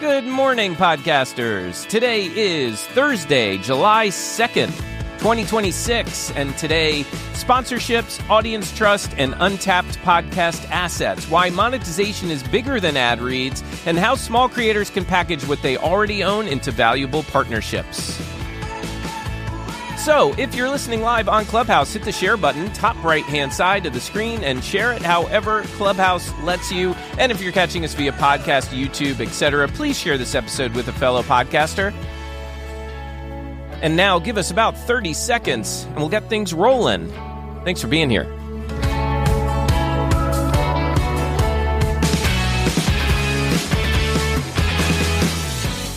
Good morning, podcasters. Today is Thursday, July 2nd, 2026, and today, sponsorships, audience trust, and untapped podcast assets, why monetization is bigger than ad reads, and how small creators can package what they already own into valuable partnerships. So, if you're listening live on Clubhouse, hit the share button, top right-hand side of the screen, and share it however Clubhouse lets you. And if you're catching us via podcast, YouTube, etc., please share this episode with a fellow podcaster. And now, give us about 30 seconds, and we'll get things rolling. Thanks for being here.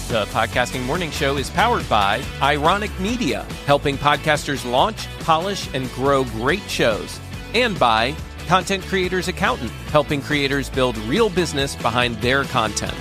The Podcasting Morning Show is powered by Ironic Media, helping podcasters launch, polish, and grow great shows. And by Content Creators Accountant, helping creators build real business behind their content.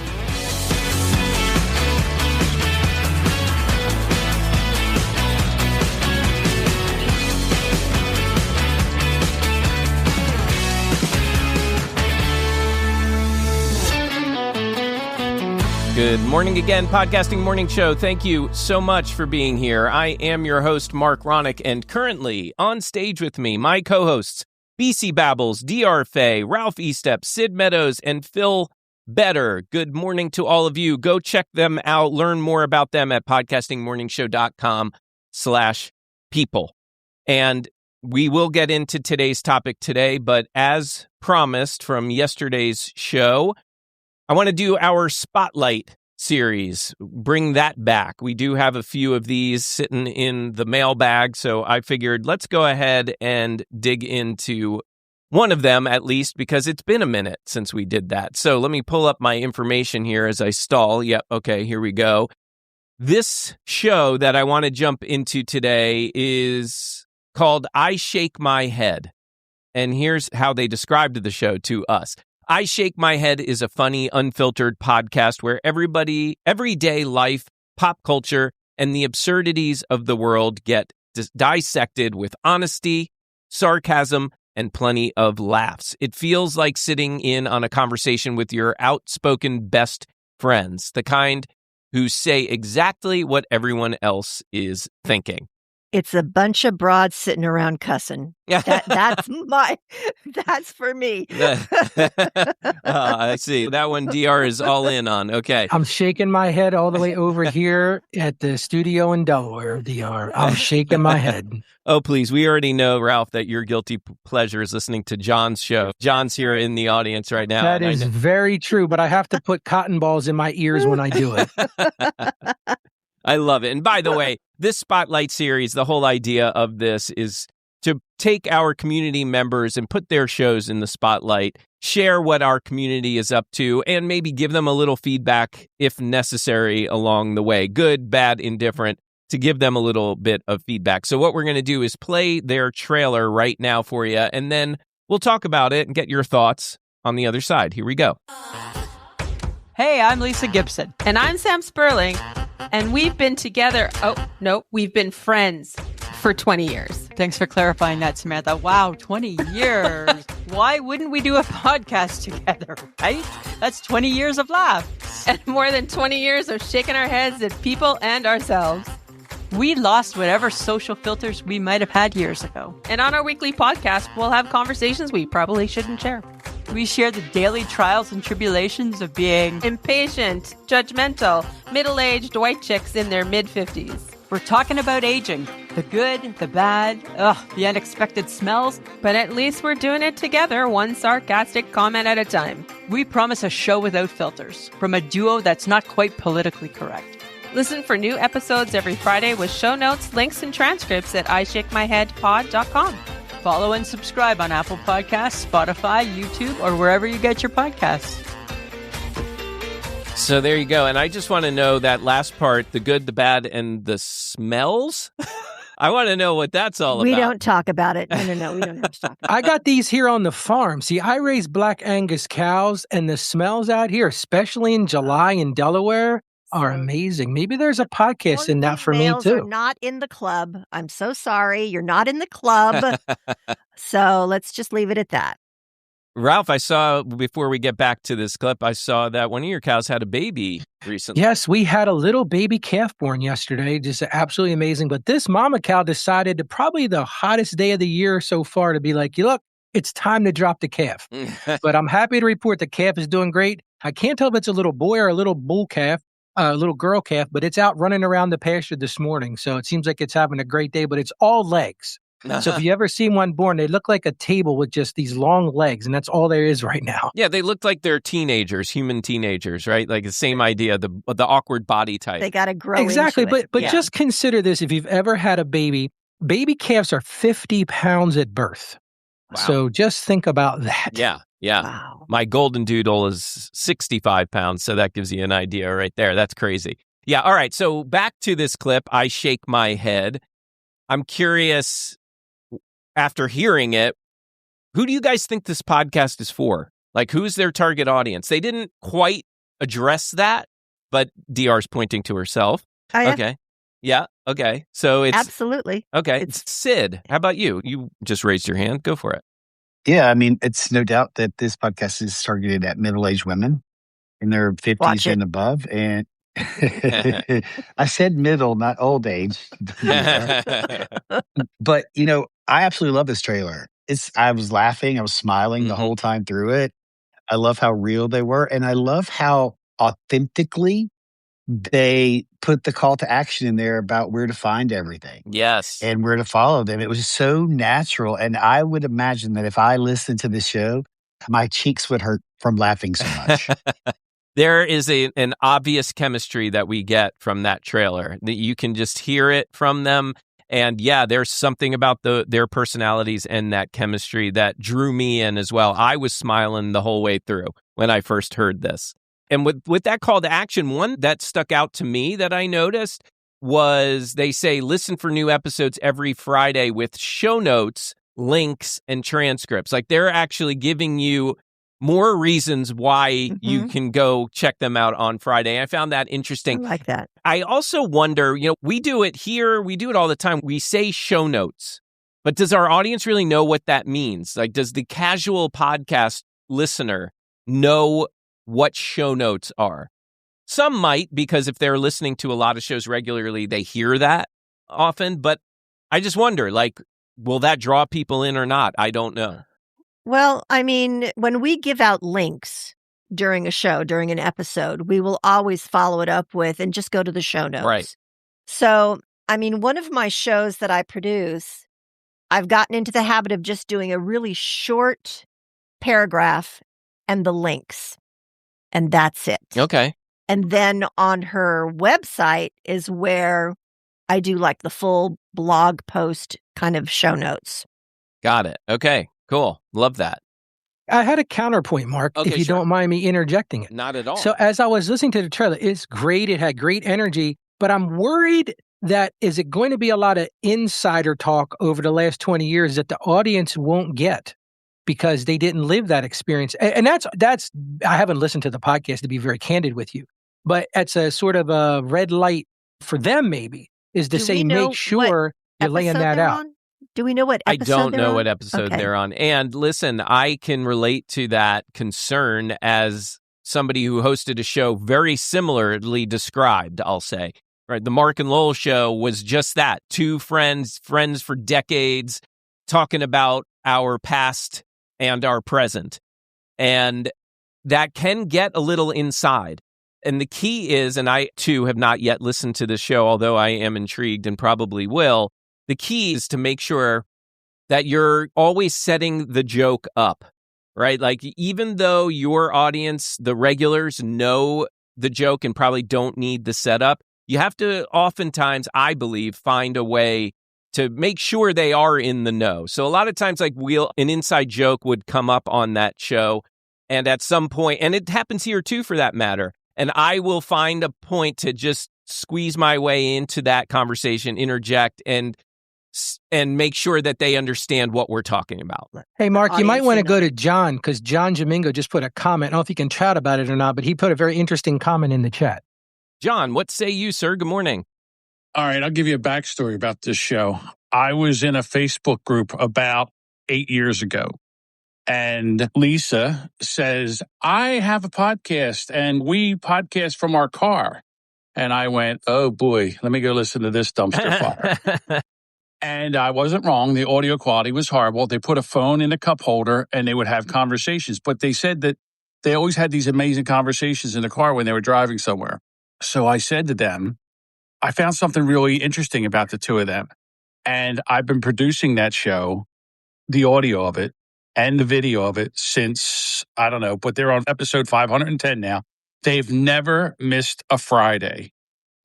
Good morning again, Podcasting Morning Show. Thank you so much for being here. I am your host, Marc, and currently on stage with me, my co-hosts, BC Babbles, DR Fay, Ralph Estep, Sid Meadows, and Phil Better. Good morning to all of you. Go check them out. Learn more about them at podcastingmorningshow.com/people. And we will get into today's topic today, but as promised from yesterday's show, I want to do our Spotlight series, bring that back. We do have a few of these sitting in the mailbag, so I figured let's go ahead and dig into one of them at least, because it's been a minute since we did that. So let me pull up my information here as I stall. Yep, okay, here we go. This show that I want to jump into today is called I Shake My Head. And here's how they described the show to us. I Shake My Head is a funny, unfiltered podcast where everyday life, pop culture, and the absurdities of the world get dissected with honesty, sarcasm, and plenty of laughs. It feels like sitting in on a conversation with your outspoken best friends, the kind who say exactly what everyone else is thinking. It's a bunch of broads sitting around cussing. That's for me. I see. That one DR is all in on. Okay. I'm shaking my head all the way over here at the studio in Delaware, DR. I'm shaking my head. Oh, please. We already know, Ralph, that your guilty pleasure is listening to John's show. John's here in the audience right now. That is very true, but I have to put cotton balls in my ears when I do it. I love it. And by the way, this Spotlight series, the whole idea of this is to take our community members and put their shows in the spotlight, share what our community is up to, and maybe give them a little feedback if necessary along the way. Good, bad, indifferent, to give them a little bit of feedback. So what we're going to do is play their trailer right now for you, and then we'll talk about it and get your thoughts on the other side. Here we go. Hey, I'm Lisa Gibson. And I'm Sam Sperling. And we've been together. Oh, no, we've been friends for 20 years. Thanks for clarifying that, Samantha. Wow, 20 years. Why wouldn't we do a podcast together, right? That's 20 years of laughs. And more than 20 years of shaking our heads at people and ourselves. We lost whatever social filters we might have had years ago. And on our weekly podcast, we'll have conversations we probably shouldn't share. We share the daily trials and tribulations of being impatient, judgmental, middle-aged white chicks in their mid-50s. We're talking about aging. The good, the bad, the unexpected smells. But at least we're doing it together, one sarcastic comment at a time. We promise a show without filters, from a duo that's not quite politically correct. Listen for new episodes every Friday with show notes, links, and transcripts at ishakemyheadpod.com. Follow and subscribe on Apple Podcasts, Spotify, YouTube, or wherever you get your podcasts. So there you go. And I just want to know that last part, the good, the bad, and the smells. I want to know what that's all about. We don't talk about it. No, we don't have to talk about it. I got these here on the farm. See, I raise Black Angus cows, and the smells out here, especially in July in Delaware, are amazing. Maybe there's a podcast in that for me too. Are not in the club. I'm so sorry. You're not in the club. So let's just leave it at that. Ralph, I saw, before we get back to this clip, I saw that one of your cows had a baby recently. Yes, we had a little baby calf born yesterday. Just absolutely amazing. But this mama cow decided to probably the hottest day of the year so far to be like, look, it's time to drop the calf. But I'm happy to report the calf is doing great. I can't tell if it's a little boy or a little bull calf, a little girl calf, but it's out running around the pasture this morning. So it seems like it's having a great day, but it's all legs. So if you ever see one born, they look like a table with just these long legs, and that's all there is right now. Yeah, they look like they're teenagers, human teenagers, right? Like the same idea, the awkward body type. They got to grow exactly, into it. But just consider this. If you've ever had a baby calves are 50 pounds at birth. Wow. So just think about that. Yeah. Wow. My golden doodle is 65 pounds, so that gives you an idea right there. That's crazy. Yeah, all right, so back to this clip. I shake my head. I'm curious, after hearing it, who do you guys think this podcast is for? Like, who's their target audience? They didn't quite address that, but DR's pointing to herself. Okay. Yeah. Okay. So it's... Absolutely. Okay. It's Sid. How about you? You just raised your hand. Go for it. Yeah. I mean, it's no doubt that this podcast is targeted at middle-aged women in their 50s and above. And I said middle, not old age. But, I absolutely love this trailer. I was laughing. I was smiling the whole time through it. I love how real they were. And I love how authentically they put the call to action in there about where to find everything. Yes. And where to follow them. It was so natural. And I would imagine that if I listened to the show, my cheeks would hurt from laughing so much. There is an obvious chemistry that we get from that trailer. You can just hear it from them. And yeah, there's something about their personalities and that chemistry that drew me in as well. I was smiling the whole way through when I first heard this. And with that call to action, one that stuck out to me that I noticed was they say, listen for new episodes every Friday with show notes, links, and transcripts. Like they're actually giving you more reasons why you can go check them out on Friday. I found that interesting. I like that. I also wonder, we do it here. We do it all the time. We say show notes, but does our audience really know what that means? Like, does the casual podcast listener know what show notes are? Some might, because if they're listening to a lot of shows regularly, they hear that often. But I just wonder, will that draw people in or not? I don't know. Well, I mean, when we give out links during a show, during an episode, we will always follow it up with and just go to the show notes. Right. So, I mean, one of my shows that I produce, I've gotten into the habit of just doing a really short paragraph and the links. And that's it. Okay. And then on her website is where I do like the full blog post kind of show notes. Got it. Okay. Cool. Love that. I had a counterpoint, Mark, if you don't mind me interjecting it. Not at all. So as I was listening to the trailer, it's great. It had great energy, but I'm worried that is it going to be a lot of insider talk over the last 20 years that the audience won't get because they didn't live that experience. And that's I haven't listened to the podcast to be very candid with you, but it's a sort of a red light for them maybe is to say, make sure you're laying that out. On? Do we know what episode I don't know what episode they're on. And listen, I can relate to that concern as somebody who hosted a show very similarly described, I'll say. Right, the Marc and Lowell show was just that. Two friends for decades, talking about our past and our present. And that can get a little inside. And the key is, and I too have not yet listened to the show, although I am intrigued and probably will, the key is to make sure that you're always setting the joke up, right? Like, even though your audience, the regulars, know the joke and probably don't need the setup, you have to oftentimes, I believe, find a way to make sure they are in the know. So a lot of times, like, an inside joke would come up on that show, and at some point, and it happens here too for that matter, and I will find a point to just squeeze my way into that conversation, interject, and make sure that they understand what we're talking about. Hey, Mark, you might want to go to John, because John Jamingo just put a comment. I don't know if you can chat about it or not, but he put a very interesting comment in the chat. John, what say you, sir? Good morning. All right, I'll give you a backstory about this show. I was in a Facebook group about 8 years ago, And Lisa says, I have a podcast and we podcast from our car. And I went, oh boy, let me go listen to this dumpster fire. And I wasn't wrong. The audio quality was horrible. They put a phone in a cup holder and they would have conversations. But they said that they always had these amazing conversations in the car when they were driving somewhere. So I said to them, I found something really interesting about the two of them. And I've been producing that show, the audio of it and the video of it since, I don't know, but they're on episode 510 now. They've never missed a Friday.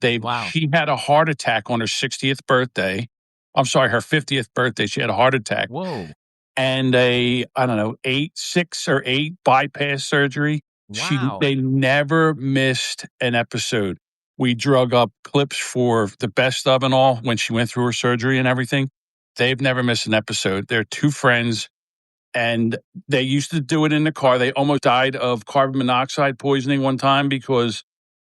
She had a heart attack on her 60th birthday. I'm sorry, her 50th birthday. She had a heart attack. Whoa. And a, I don't know, 6 or 8 bypass surgery. Wow. They never missed an episode. We drug up clips for the best of and all when she went through her surgery and everything. They've never missed an episode. They're two friends, and they used to do it in the car. They almost died of carbon monoxide poisoning one time because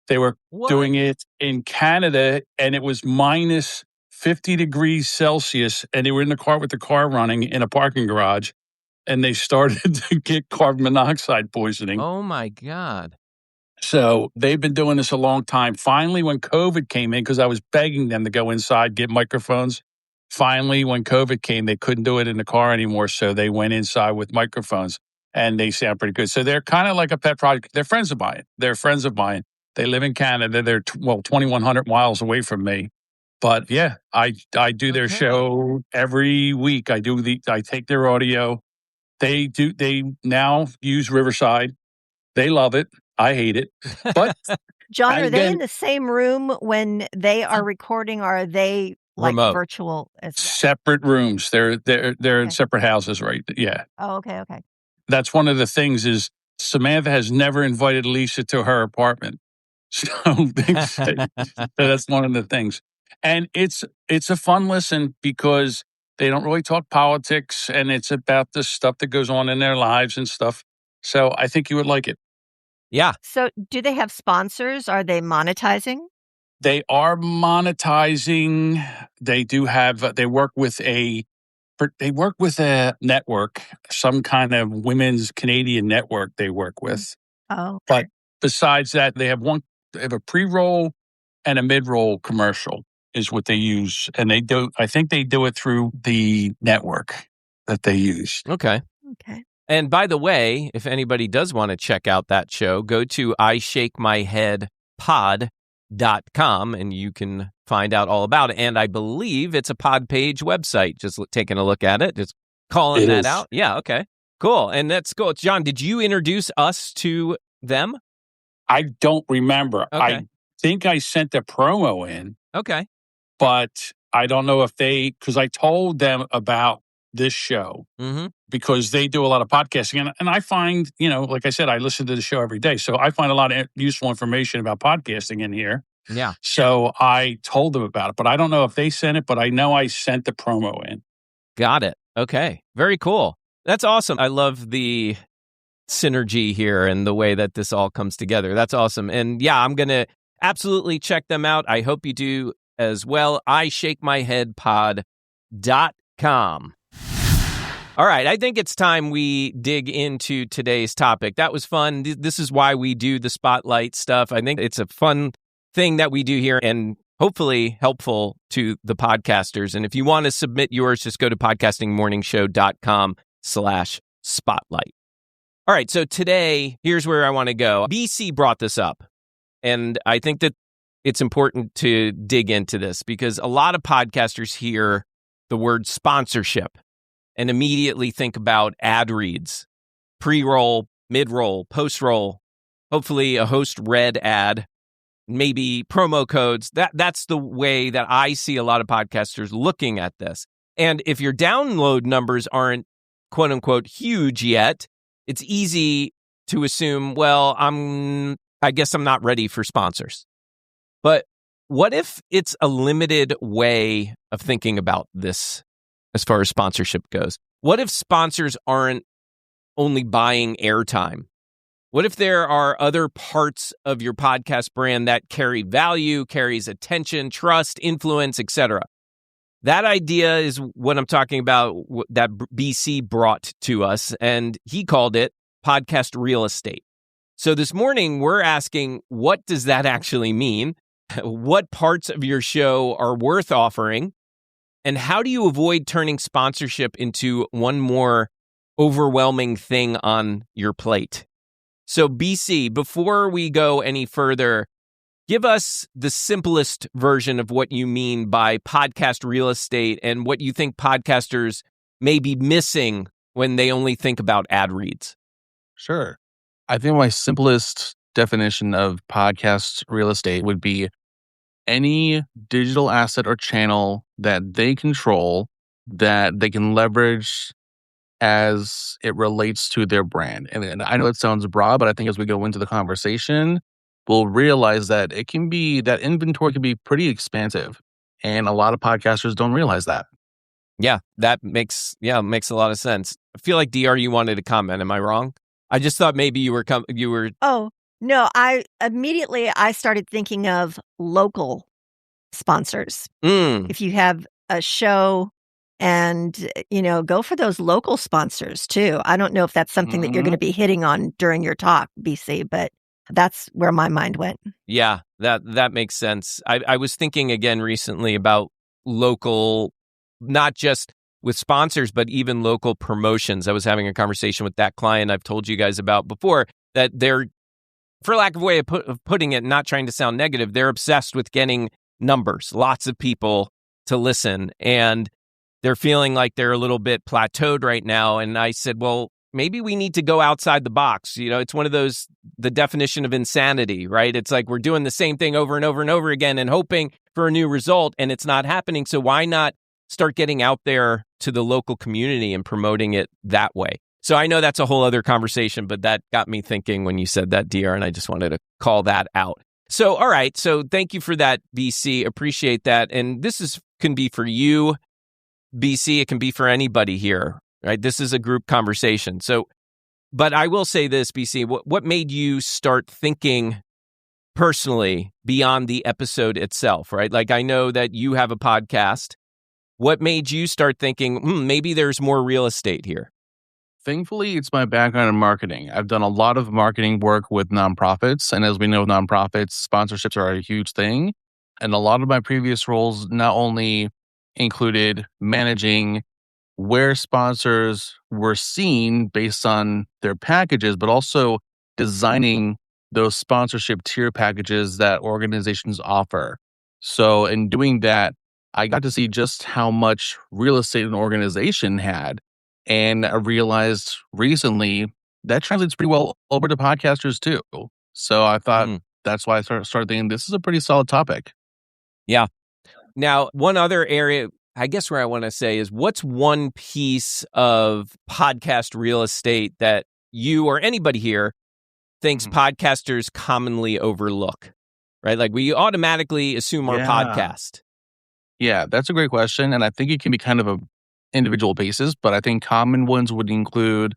they were doing it in Canada, and it was minus 50 degrees Celsius, and they were in the car with the car running in a parking garage, and they started to get carbon monoxide poisoning. Oh, my God. So they've been doing this a long time. Finally, when COVID came in, because I was begging them to go inside, get microphones. Finally, when COVID came, they couldn't do it in the car anymore, so they went inside with microphones, and they sound pretty good. So they're kind of like a pet project. They're friends of mine. They live in Canada. They're 2,100 miles away from me. But yeah, I do their show every week. I take their audio. They now use Riverside. They love it. I hate it. But John, are they in the same room when they are recording, or are they like remote, virtual as well? Separate rooms. They're in separate houses, right? Yeah. Oh, okay. That's one of the things is Samantha has never invited Lisa to her apartment. So that's one of the things. And it's a fun listen because they don't really talk politics, and it's about the stuff that goes on in their lives and stuff. So I think you would like it. Yeah. So do they have sponsors? Are they monetizing? They are monetizing. They do have, they work with a network, some kind of women's Canadian network they work with. Oh. But besides that, they have a pre-roll and a mid-roll commercial is what they use. And I think they do it through the network that they use. Okay. And by the way, if anybody does want to check out that show, go to ishakemyheadpod.com and you can find out all about it. And I believe it's a PodPage website. Just taking a look at it, just calling that out. Yeah, okay. Cool. And that's cool. John, did you introduce us to them? I don't remember. Okay. I think I sent a promo in. Okay. But I don't know if because I told them about this show because they do a lot of podcasting. And I find, like I said, I listen to the show every day. So I find a lot of useful information about podcasting in here. Yeah. So I told them about it, but I don't know if they sent it, but I know I sent the promo in. Got it. Okay. Very cool. That's awesome. I love the synergy here and the way that this all comes together. That's awesome. And yeah, I'm going to absolutely check them out. I hope you do as well. ishakemyheadpod.com. All right, I think it's time we dig into today's topic. That was fun. This is why we do the spotlight stuff. I think it's a fun thing that we do here and hopefully helpful to the podcasters. And if you want to submit yours, just go to podcastingmorningshow.com/spotlight. All right, so today, here's where I want to go. BC brought this up, and I think that it's important to dig into this because a lot of podcasters hear the word sponsorship and immediately think about ad reads, pre-roll, mid-roll, post-roll, hopefully a host-read ad, maybe promo codes. That's the way that I see a lot of podcasters looking at this. And if your download numbers aren't quote-unquote huge yet, it's easy to assume, well, I guess I'm not ready for sponsors. But what if it's a limited way of thinking about this as far as sponsorship goes? What if sponsors aren't only buying airtime? What if there are other parts of your podcast brand that carry value, carries attention, trust, influence, etc.? That idea is what I'm talking about that BC brought to us, and he called it podcast real estate. So this morning, we're asking, what does that actually mean? What parts of your show are worth offering? And how do you avoid turning sponsorship into one more overwhelming thing on your plate? So BC, before we go any further, give us the simplest version of what you mean by podcast real estate and what you think podcasters may be missing when they only think about ad reads. Sure. I think my simplest definition of podcast real estate would be any digital asset or channel that they control that they can leverage as it relates to their brand. And I know it sounds broad, but I think as we go into the conversation, we'll realize that that inventory can be pretty expansive. And a lot of podcasters don't realize that. Yeah, that makes a lot of sense. I feel like DR, you wanted to comment. Am I wrong? I just thought maybe you were. Oh, no, I started thinking of local sponsors. If you have a show and, go for those local sponsors too. I don't know if that's something that you're going to be hitting on during your talk, BC, but that's where my mind went. Yeah, that makes sense. I was thinking again recently about local, not just with sponsors, but even local promotions. I was having a conversation with that client I've told you guys about before, that they're, for lack of a way of putting it, not trying to sound negative, they're obsessed with getting numbers, lots of people to listen, and they're feeling like they're a little bit plateaued right now. And I said, well, maybe we need to go outside the box. It's one of those, the definition of insanity, right? It's like we're doing the same thing over and over and over again and hoping for a new result, and it's not happening. So why not start getting out there to the local community and promoting it that way? So I know that's a whole other conversation, but that got me thinking when you said that, DR, and I just wanted to call that out. So, all right. So thank you for that, BC. Appreciate that. And this can be for you, BC. It can be for anybody here, right? This is a group conversation. So, but I will say this, BC, what made you start thinking personally beyond the episode itself, right? Like, I know that you have a podcast. What made you start thinking, maybe there's more real estate here? Thankfully, it's my background in marketing. I've done a lot of marketing work with nonprofits. And as we know, nonprofits, sponsorships are a huge thing. And a lot of my previous roles not only included managing where sponsors were seen based on their packages, but also designing those sponsorship tier packages that organizations offer. So in doing that, I got to see just how much real estate an organization had. And I realized recently that translates pretty well over to podcasters too. So I thought that's why I started thinking this is a pretty solid topic. Yeah. Now, one other area, I guess, where I want to say is, what's one piece of podcast real estate that you or anybody here thinks podcasters commonly overlook, right? Like, we automatically assume our podcast. Yeah, that's a great question. And I think it can be kind of a individual basis, but I think common ones would include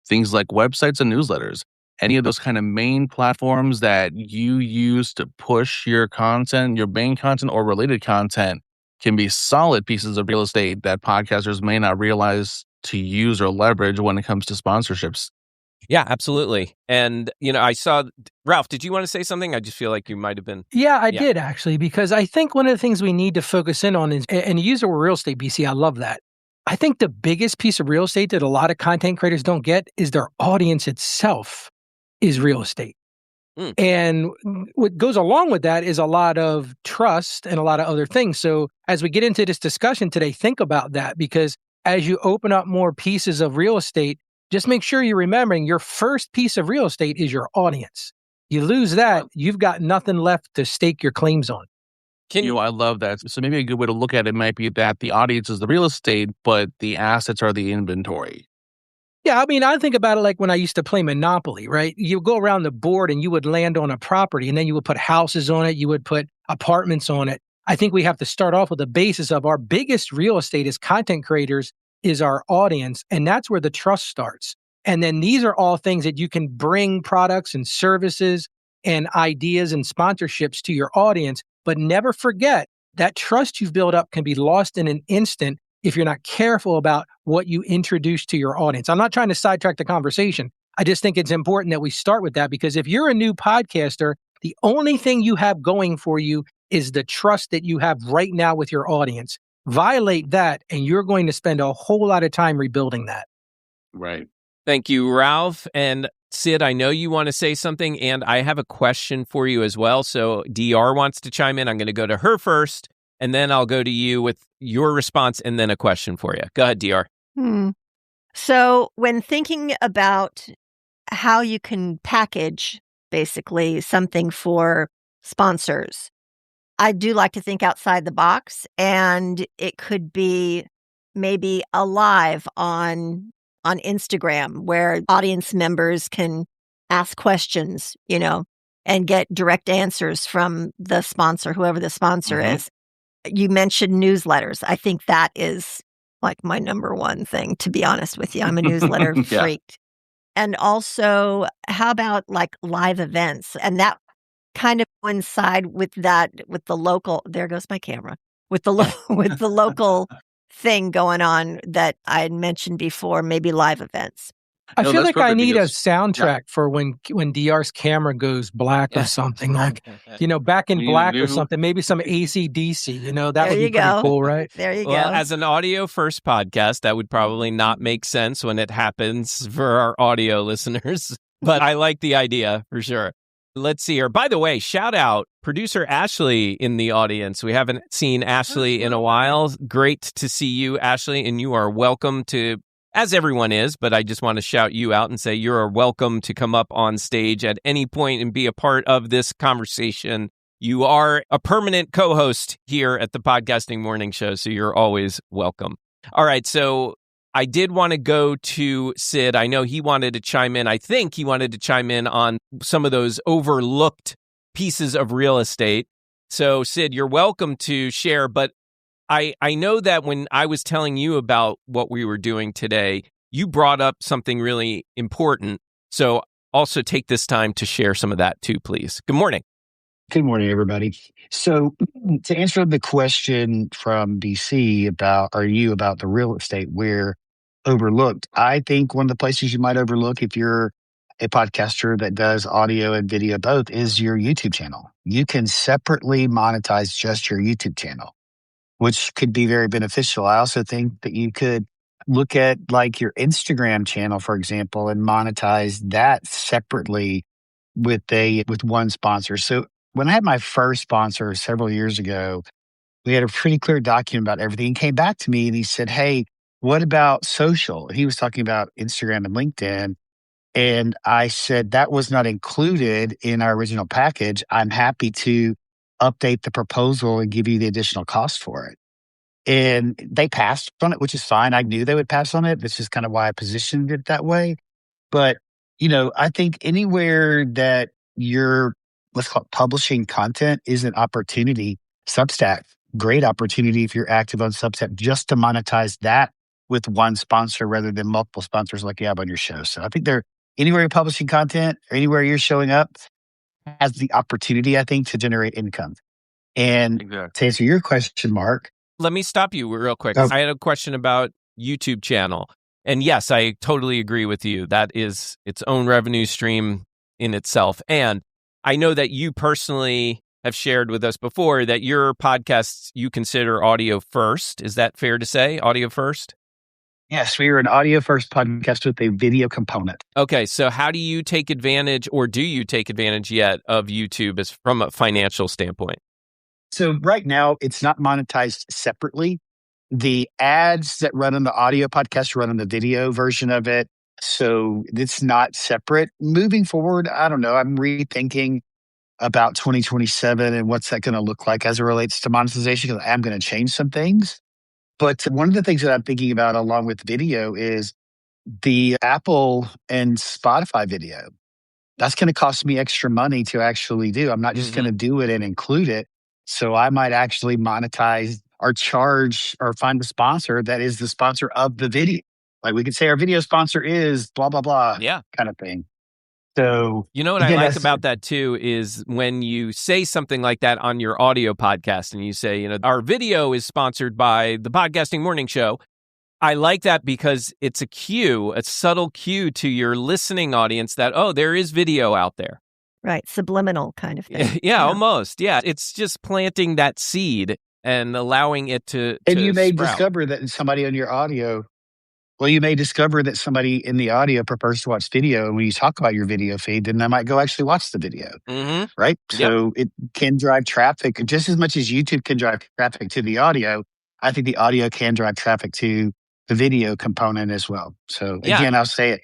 things like websites and newsletters. Any of those kind of main platforms that you use to push your content, your main content or related content, can be solid pieces of real estate that podcasters may not realize to use or leverage when it comes to sponsorships. Yeah, absolutely. And, I saw, Ralph, did you want to say something? I just feel like you might have been. Yeah, I did actually, because I think one of the things we need to focus in on is, and you use the word real estate, BC, I love that. I think the biggest piece of real estate that a lot of content creators don't get is their audience itself is real estate. And what goes along with that is a lot of trust and a lot of other things. So as we get into this discussion today, think about that, because as you open up more pieces of real estate, just make sure you're remembering your first piece of real estate is your audience. You lose that, you've got nothing left to stake your claims on. I love that. So maybe a good way to look at it might be that the audience is the real estate, but the assets are the inventory. Yeah, I mean, I think about it like when I used to play Monopoly, right? You go around the board and you would land on a property, and then you would put houses on it, you would put apartments on it. I think we have to start off with the basis of our biggest real estate as content creators is our audience, and that's where the trust starts. And then these are all things that you can bring products and services and ideas and sponsorships to your audience. But never forget that trust you've built up can be lost in an instant if you're not careful about what you introduce to your audience. I'm not trying to sidetrack the conversation. I just think it's important that we start with that, because if you're a new podcaster, the only thing you have going for you is the trust that you have right now with your audience. Violate that, and you're going to spend a whole lot of time rebuilding that. Right. Thank you, Ralph. And Sid, I know you want to say something, and I have a question for you as well. So DR wants to chime in. I'm going to go to her first, and then I'll go to you with your response and then a question for you. Go ahead, DR. So when thinking about how you can package basically something for sponsors, I do like to think outside the box, and it could be maybe a live on Instagram where audience members can ask questions, and get direct answers from the sponsor, whoever the sponsor is. You mentioned newsletters. I think that is like my number one thing, to be honest with you. I'm a newsletter freak. And also, how about like live events? And that kind of coincide with the local, there goes my camera, with the local thing going on that I had mentioned before, maybe live events. I feel like I need a soundtrack for when DR's camera goes black or something, like, Back in Black or something, maybe some AC/DC, that would be pretty cool, right? There you go. Well, as an audio first podcast, that would probably not make sense when it happens for our audio listeners, but I like the idea for sure. Let's see here. By the way, shout out producer Ashley in the audience. We haven't seen Ashley in a while. Great to see you, Ashley, and you are welcome to, as everyone is, but I just want to shout you out and say you're welcome to come up on stage at any point and be a part of this conversation. You are a permanent co-host here at the Podcasting Morning Show, so you're always welcome. All right, so I did want to go to Sid. I know he wanted to chime in. I think he wanted to chime in on some of those overlooked pieces of real estate. So, Sid, you're welcome to share, but I know that when I was telling you about what we were doing today, you brought up something really important. So also take this time to share some of that too, please. Good morning. Good morning, everybody. So to answer the question from DC about the real estate where overlooked, I think one of the places you might overlook if you're a podcaster that does audio and video both is your YouTube channel. You can separately monetize just your YouTube channel, which could be very beneficial. I also think that you could look at like your Instagram channel, for example, and monetize that separately with one sponsor. So when I had my first sponsor several years ago, we had a pretty clear document about everything. He came back to me and he said, "Hey, what about social?" He was talking about Instagram and LinkedIn. And I said, that was not included in our original package. I'm happy to update the proposal and give you the additional cost for it. And they passed on it, which is fine. I knew they would pass on it. This is kind of why I positioned it that way. But, I think anywhere that you're, let's call it publishing content is an opportunity. Substack, great opportunity if you're active on Substack, just to monetize that with one sponsor rather than multiple sponsors like you have on your show. So I think anywhere you're publishing content or anywhere you're showing up has the opportunity, I think, to generate income. And to answer your question, Mark. Let me stop you real quick. Oh. I had a question about YouTube channel. And yes, I totally agree with you. That is its own revenue stream in itself. And I know that you personally have shared with us before that your podcasts you consider audio first. Is that fair to say? Audio first? Yes, we are an audio first podcast with a video component. Okay, so how do you take advantage, or do you take advantage yet of YouTube as from a financial standpoint? So right now, it's not monetized separately. The ads that run on the audio podcast run on the video version of it. So it's not separate. Moving forward, I don't know. I'm rethinking about 2027 and what's that going to look like as it relates to monetization, because I am going to change some things. But one of the things that I'm thinking about along with video is the Apple and Spotify video. That's going to cost me extra money to actually do. I'm not just going to do it and include it. So I might actually monetize or charge or find a sponsor that is the sponsor of the video. Like we could say our video sponsor is blah, blah, blah, kind of thing. So, you know what I like about that too is when you say something like that on your audio podcast and you say, our video is sponsored by the Podcasting Morning Show. I like that because it's a subtle cue to your listening audience that, oh, there is video out there. Right. Subliminal kind of thing. Yeah, almost. Yeah. It's just planting that seed and allowing it to And you may sprout. discover that somebody on your audio, you may discover that somebody in the audio prefers to watch video. And when you talk about your video feed, then they might go actually watch the video. Mm-hmm. Right? Yep. So it can drive traffic just as much as YouTube can drive traffic to the audio. I think the audio can drive traffic to the video component as well. So again, I'll say it.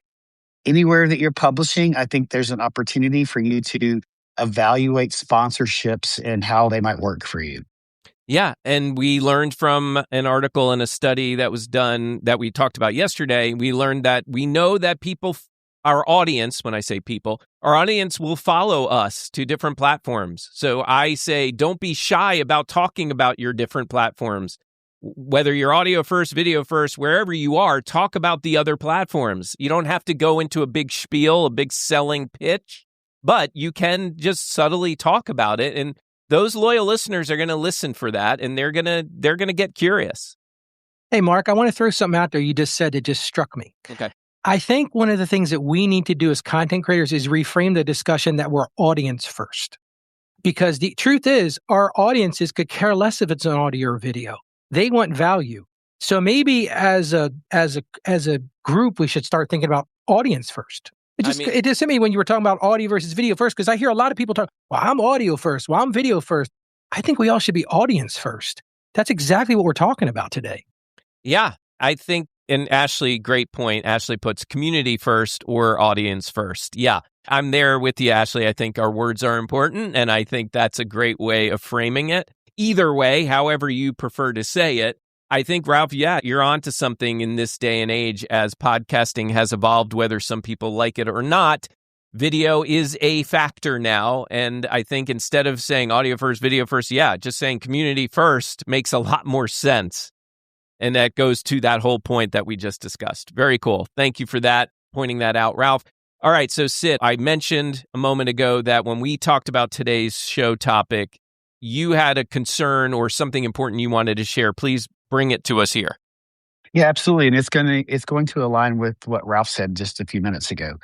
Anywhere that you're publishing, I think there's an opportunity for you to evaluate sponsorships and how they might work for you. Yeah. And we learned from an article and a study that was done that we talked about yesterday. We learned that we know that people, our audience, when I say people, our audience will follow us to different platforms. So I say, don't be shy about talking about your different platforms. Whether you're audio first, video first, wherever you are, talk about the other platforms. You don't have to go into a big spiel, a big selling pitch, but you can just subtly talk about it. And those loyal listeners are going to listen for that, and they're going to get curious. Hey, Mark, I want to throw something out there you just said that just struck me. Okay. I think one of the things that we need to do as content creators is reframe the discussion that we're audience first. Because the truth is, our audiences could care less if it's an audio or video. They want value. So maybe as a group, we should start thinking about audience first. It just hit me when you were talking about audio versus video first, because I hear a lot of people talk, well, I'm audio first, well, I'm video first. I think we all should be audience first. That's exactly what we're talking about today. Yeah, I think, and Ashley, great point. Ashley puts community first or audience first. Yeah, I'm there with you, Ashley. I think our words are important, and I think that's a great way of framing it. Either way, however you prefer to say it, I think, Ralph, you're onto something in this day and age as podcasting has evolved, whether some people like it or not. Video is a factor now. And I think instead of saying audio first, video first, just saying community first makes a lot more sense. And that goes to that whole point that we just discussed. Very cool. Thank you for that, pointing that out, Ralph. All right, so Sid, I mentioned a moment ago that when we talked about today's show topic, you had a concern or something important you wanted to share. Please bring it to us here. Yeah, absolutely. And it's going to align with what Ralph said just a few minutes ago.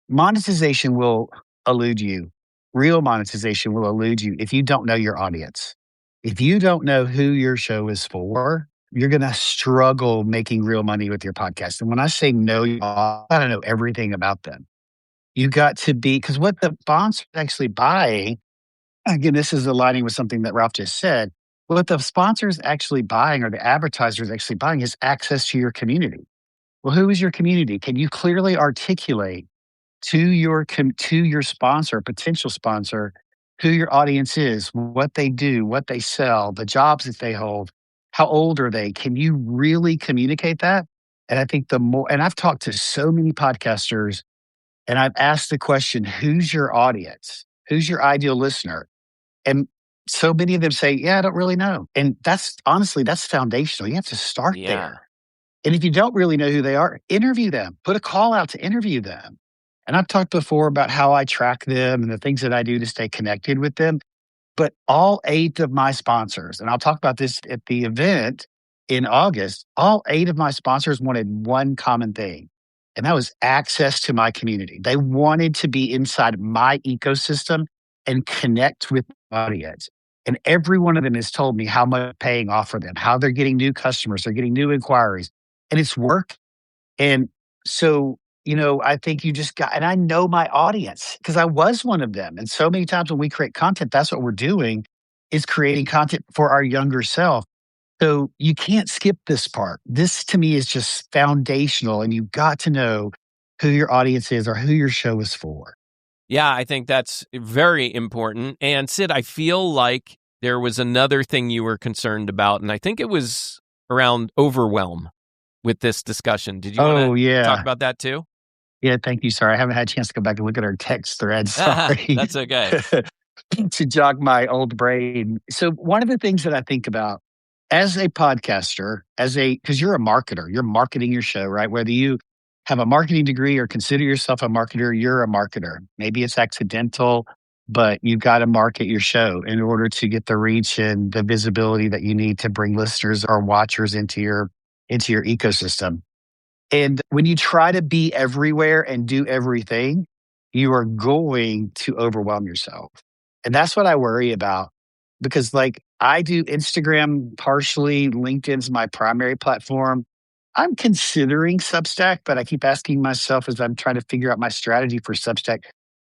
Monetization will elude you. Real monetization will elude you if you don't know your audience. If you don't know who your show is for, you're going to struggle making real money with your podcast. And when I say know, you got to know everything about them. You got to be, because what the sponsor is actually buying, again, this is aligning with something that Ralph just said. What the sponsor's actually buying or the advertiser's actually buying is access to your community. Well, who is your community? Can you clearly articulate to your sponsor, potential sponsor, who your audience is, what they do, what they sell, the jobs that they hold, how old are they? Can you really communicate that? And I think and I've talked to so many podcasters and I've asked the question, who's your audience? Who's your ideal listener? And so many of them say, I don't really know. And that's foundational. You have to start there. And if you don't really know who they are, interview them, put a call out to interview them. And I've talked before about how I track them and the things that I do to stay connected with them. But all 8 of my sponsors, and I'll talk about this at the event in August, all 8 of my sponsors wanted one common thing, and that was access to my community. They wanted to be inside my ecosystem and connect with the audience. And every one of them has told me how much paying off for them, how they're getting new customers, they're getting new inquiries, and it's work. And so, I think you just and I know my audience because I was one of them. And so many times when we create content, that's what we're doing is creating content for our younger self. So you can't skip this part. This to me is just foundational, and you've got to know who your audience is or who your show is for. Yeah, I think that's very important. And Sid, I feel like there was another thing you were concerned about, and I think it was around overwhelm with this discussion. Did you want to talk about that too? Yeah, thank you. Sorry, I haven't had a chance to go back and look at our text thread. Sorry. That's okay. To jog my old brain. So one of the things that I think about as a podcaster, because you're a marketer, you're marketing your show, right? Whether you have a marketing degree or consider yourself a marketer, you're a marketer. Maybe it's accidental, but you've got to market your show in order to get the reach and the visibility that you need to bring listeners or watchers into your ecosystem. And when you try to be everywhere and do everything, you are going to overwhelm yourself. And that's what I worry about because, like, I do Instagram partially, LinkedIn's my primary platform. I'm considering Substack, but I keep asking myself as I'm trying to figure out my strategy for Substack,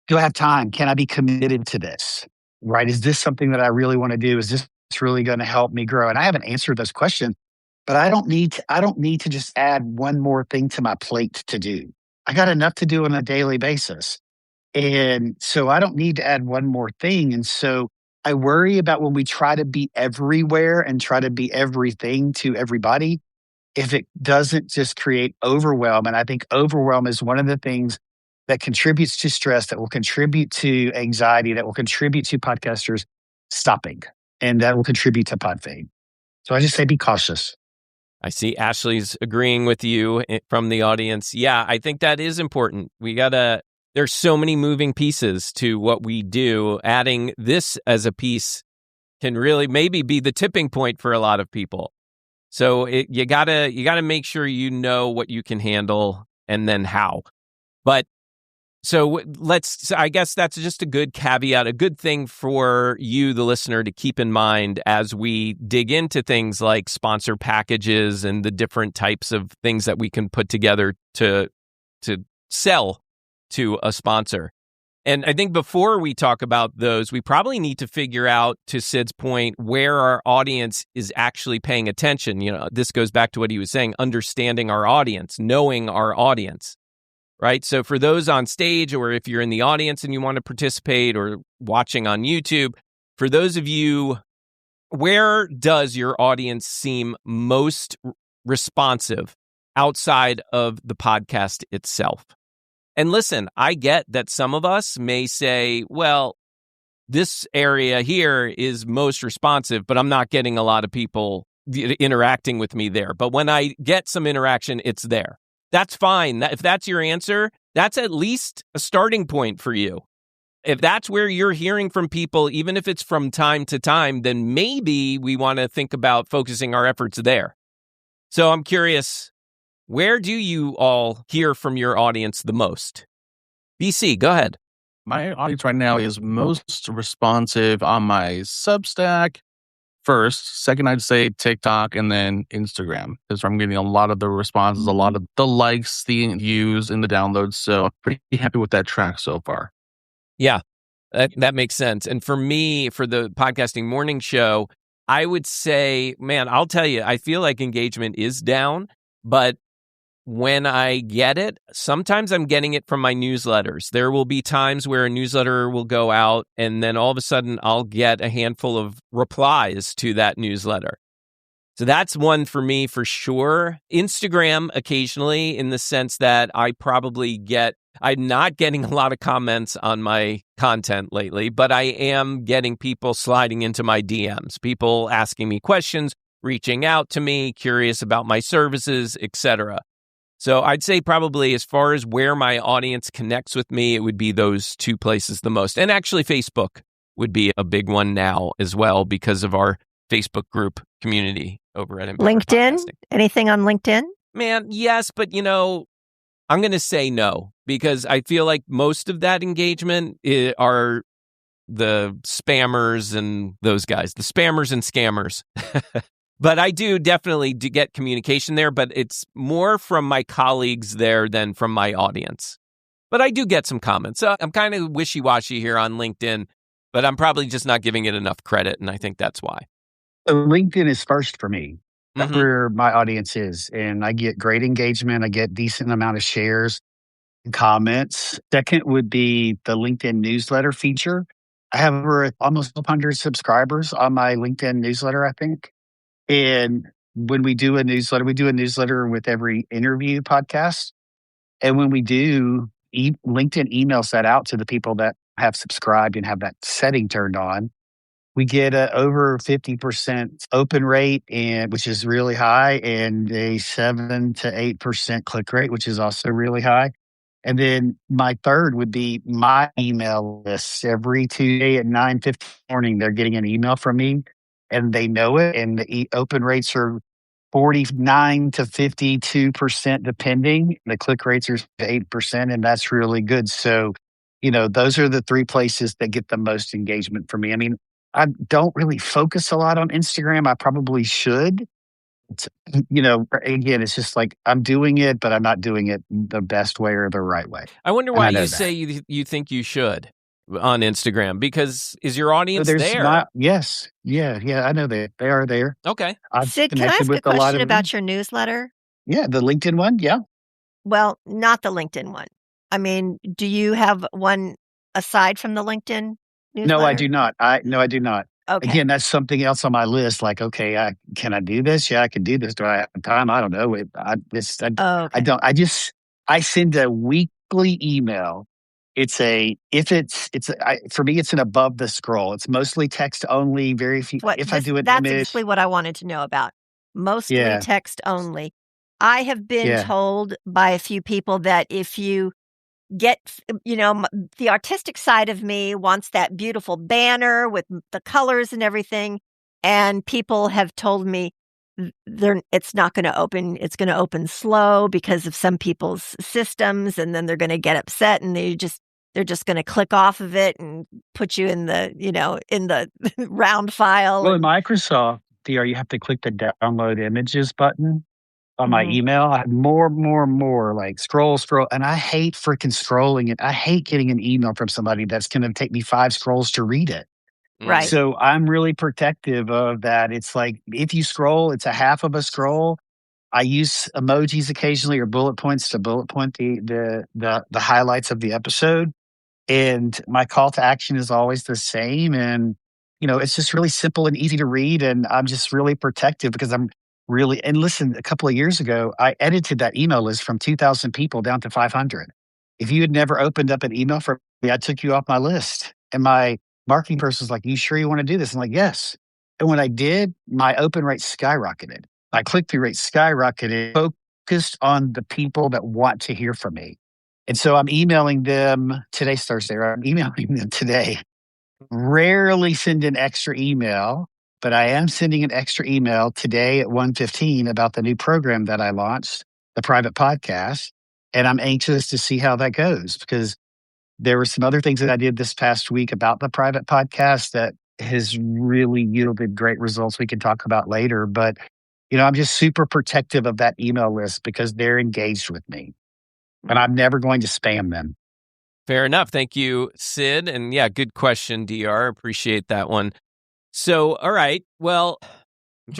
do I have time? Can I be committed to this? Right? Is this something that I really want to do? Is this really going to help me grow? And I haven't answered those questions, but I don't need to just add one more thing to my plate to do. I got enough to do on a daily basis. And so I don't need to add one more thing. And so I worry about when we try to be everywhere and try to be everything to everybody, if it doesn't just create overwhelm. And I think overwhelm is one of the things that contributes to stress, that will contribute to anxiety, that will contribute to podcasters stopping, and that will contribute to pod fade. So I just say be cautious. I see Ashley's agreeing with you from the audience. Yeah, I think that is important. There's so many moving pieces to what we do. Adding this as a piece can really maybe be the tipping point for a lot of people. So you gotta make sure you know what you can handle and then how. But so I guess that's just a good caveat, a good thing for you, the listener, to keep in mind as we dig into things like sponsor packages and the different types of things that we can put together to sell to a sponsor. And I think before we talk about those, we probably need to figure out, to Sid's point, where our audience is actually paying attention. You know, this goes back to what he was saying, understanding our audience, knowing our audience, right? So for those on stage, or if you're in the audience and you want to participate, or watching on YouTube, for those of you, where does your audience seem most responsive outside of the podcast itself? And listen, I get that some of us may say, well, this area here is most responsive, but I'm not getting a lot of people interacting with me there. But when I get some interaction, it's there. That's fine. If that's your answer, that's at least a starting point for you. If that's where you're hearing from people, even if it's from time to time, then maybe we want to think about focusing our efforts there. So I'm curious, where do you all hear from your audience the most? BC, go ahead. My audience right now is most responsive on my Substack first. Second, I'd say TikTok, and then Instagram, because I'm getting a lot of the responses, a lot of the likes, the views, and the downloads. So I'm pretty happy with that track so far. Yeah, that makes sense. And for me, for the Podcasting Morning Show, I would say, man, I'll tell you, I feel like engagement is down, but when I get it, sometimes I'm getting it from my newsletters. There will be times where a newsletter will go out, and then all of a sudden I'll get a handful of replies to that newsletter. So that's one for me for sure. Instagram occasionally, in the sense that I'm not getting a lot of comments on my content lately, but I am getting people sliding into my DMs, people asking me questions, reaching out to me, curious about my services, etc. So I'd say probably, as far as where my audience connects with me, it would be those two places the most. And actually Facebook would be a big one now as well, because of our Facebook group community over at Empower LinkedIn? Podcasting. Anything on LinkedIn? Man, yes, but I'm going to say no, because I feel like most of that engagement are the spammers and those guys, the spammers and scammers. But I do definitely get communication there, but it's more from my colleagues there than from my audience. But I do get some comments. So I'm kind of wishy-washy here on LinkedIn, but I'm probably just not giving it enough credit, and I think that's why. So LinkedIn is first for me. That's where my audience is. And I get great engagement. I get decent amount of shares and comments. Second would be the LinkedIn newsletter feature. I have over almost 100 subscribers on my LinkedIn newsletter, I think. And when we do a newsletter with every interview podcast. And when we do, LinkedIn emails that out to the people that have subscribed and have that setting turned on. we get a over 50% open rate, and which is really high, and a 7 to 8% click rate, which is also really high. And then my third would be my email list. Every Tuesday at 9:50 morning, they're getting an email from me, and they know it. And the open rates are 49 to 52%, depending. The click rates are 8%, and that's really good. So, those are the three places that get the most engagement for me. I mean, I don't really focus a lot on Instagram. I probably should. Again, it's just like I'm doing it, but I'm not doing it the best way or the right way. I wonder And why I know you that. say you think you should on Instagram, because is your audience There's there? not, yes. Yeah, I know they are there. Okay. I've Sid, can I connected ask a with a lot question of them. about your newsletter? Yeah, the LinkedIn one. Yeah. Well, not the LinkedIn one. I mean, do you have one aside from the LinkedIn newsletter? No, I do not. I do not. Okay. Again, that's something else on my list. Like, okay, can I do this? Yeah, I can do this. Do I have time? I don't know. Oh, okay. I don't. I send a weekly email. For me, it's an above the scroll. It's mostly text only. Very few. If I do an That's image, exactly what I wanted to know about. Mostly Yeah. text only. I have been Yeah. told by a few people that if you get, the artistic side of me wants that beautiful banner with the colors and everything. And people have told me it's not going to open. It's going to open slow because of some people's systems. And then they're going to get upset and they're just going to click off of it and put you in the, in the round file. Well, in Microsoft, DR, you have to click the download images button on my email. I have more, like scroll. And I hate freaking scrolling it. I hate getting an email from somebody that's going to take me 5 scrolls to read it. Right. So I'm really protective of that. It's like, if you scroll, it's a half of a scroll. I use emojis occasionally or bullet points to bullet point the highlights of the episode. And my call to action is always the same. And, it's just really simple and easy to read. And I'm just really protective because and listen, a couple of years ago, I edited that email list from 2,000 people down to 500. If you had never opened up an email from me, I took you off my list. And my marketing person was like, "You sure you want to do this?" I'm like, "Yes." And when I did, my open rate skyrocketed. My click-through rate skyrocketed, focused on the people that want to hear from me. And so I'm emailing them. Today's Thursday, right? I'm emailing them today. Rarely send an extra email, but I am sending an extra email today at 1:15 about the new program that I launched, the private podcast. And I'm anxious to see how that goes because there were some other things that I did this past week about the private podcast that has really yielded great results we can talk about later. But, I'm just super protective of that email list because they're engaged with me. And I'm never going to spam them. Fair enough. Thank you, Sid. And yeah, good question, DR. Appreciate that one. So, all right. Well,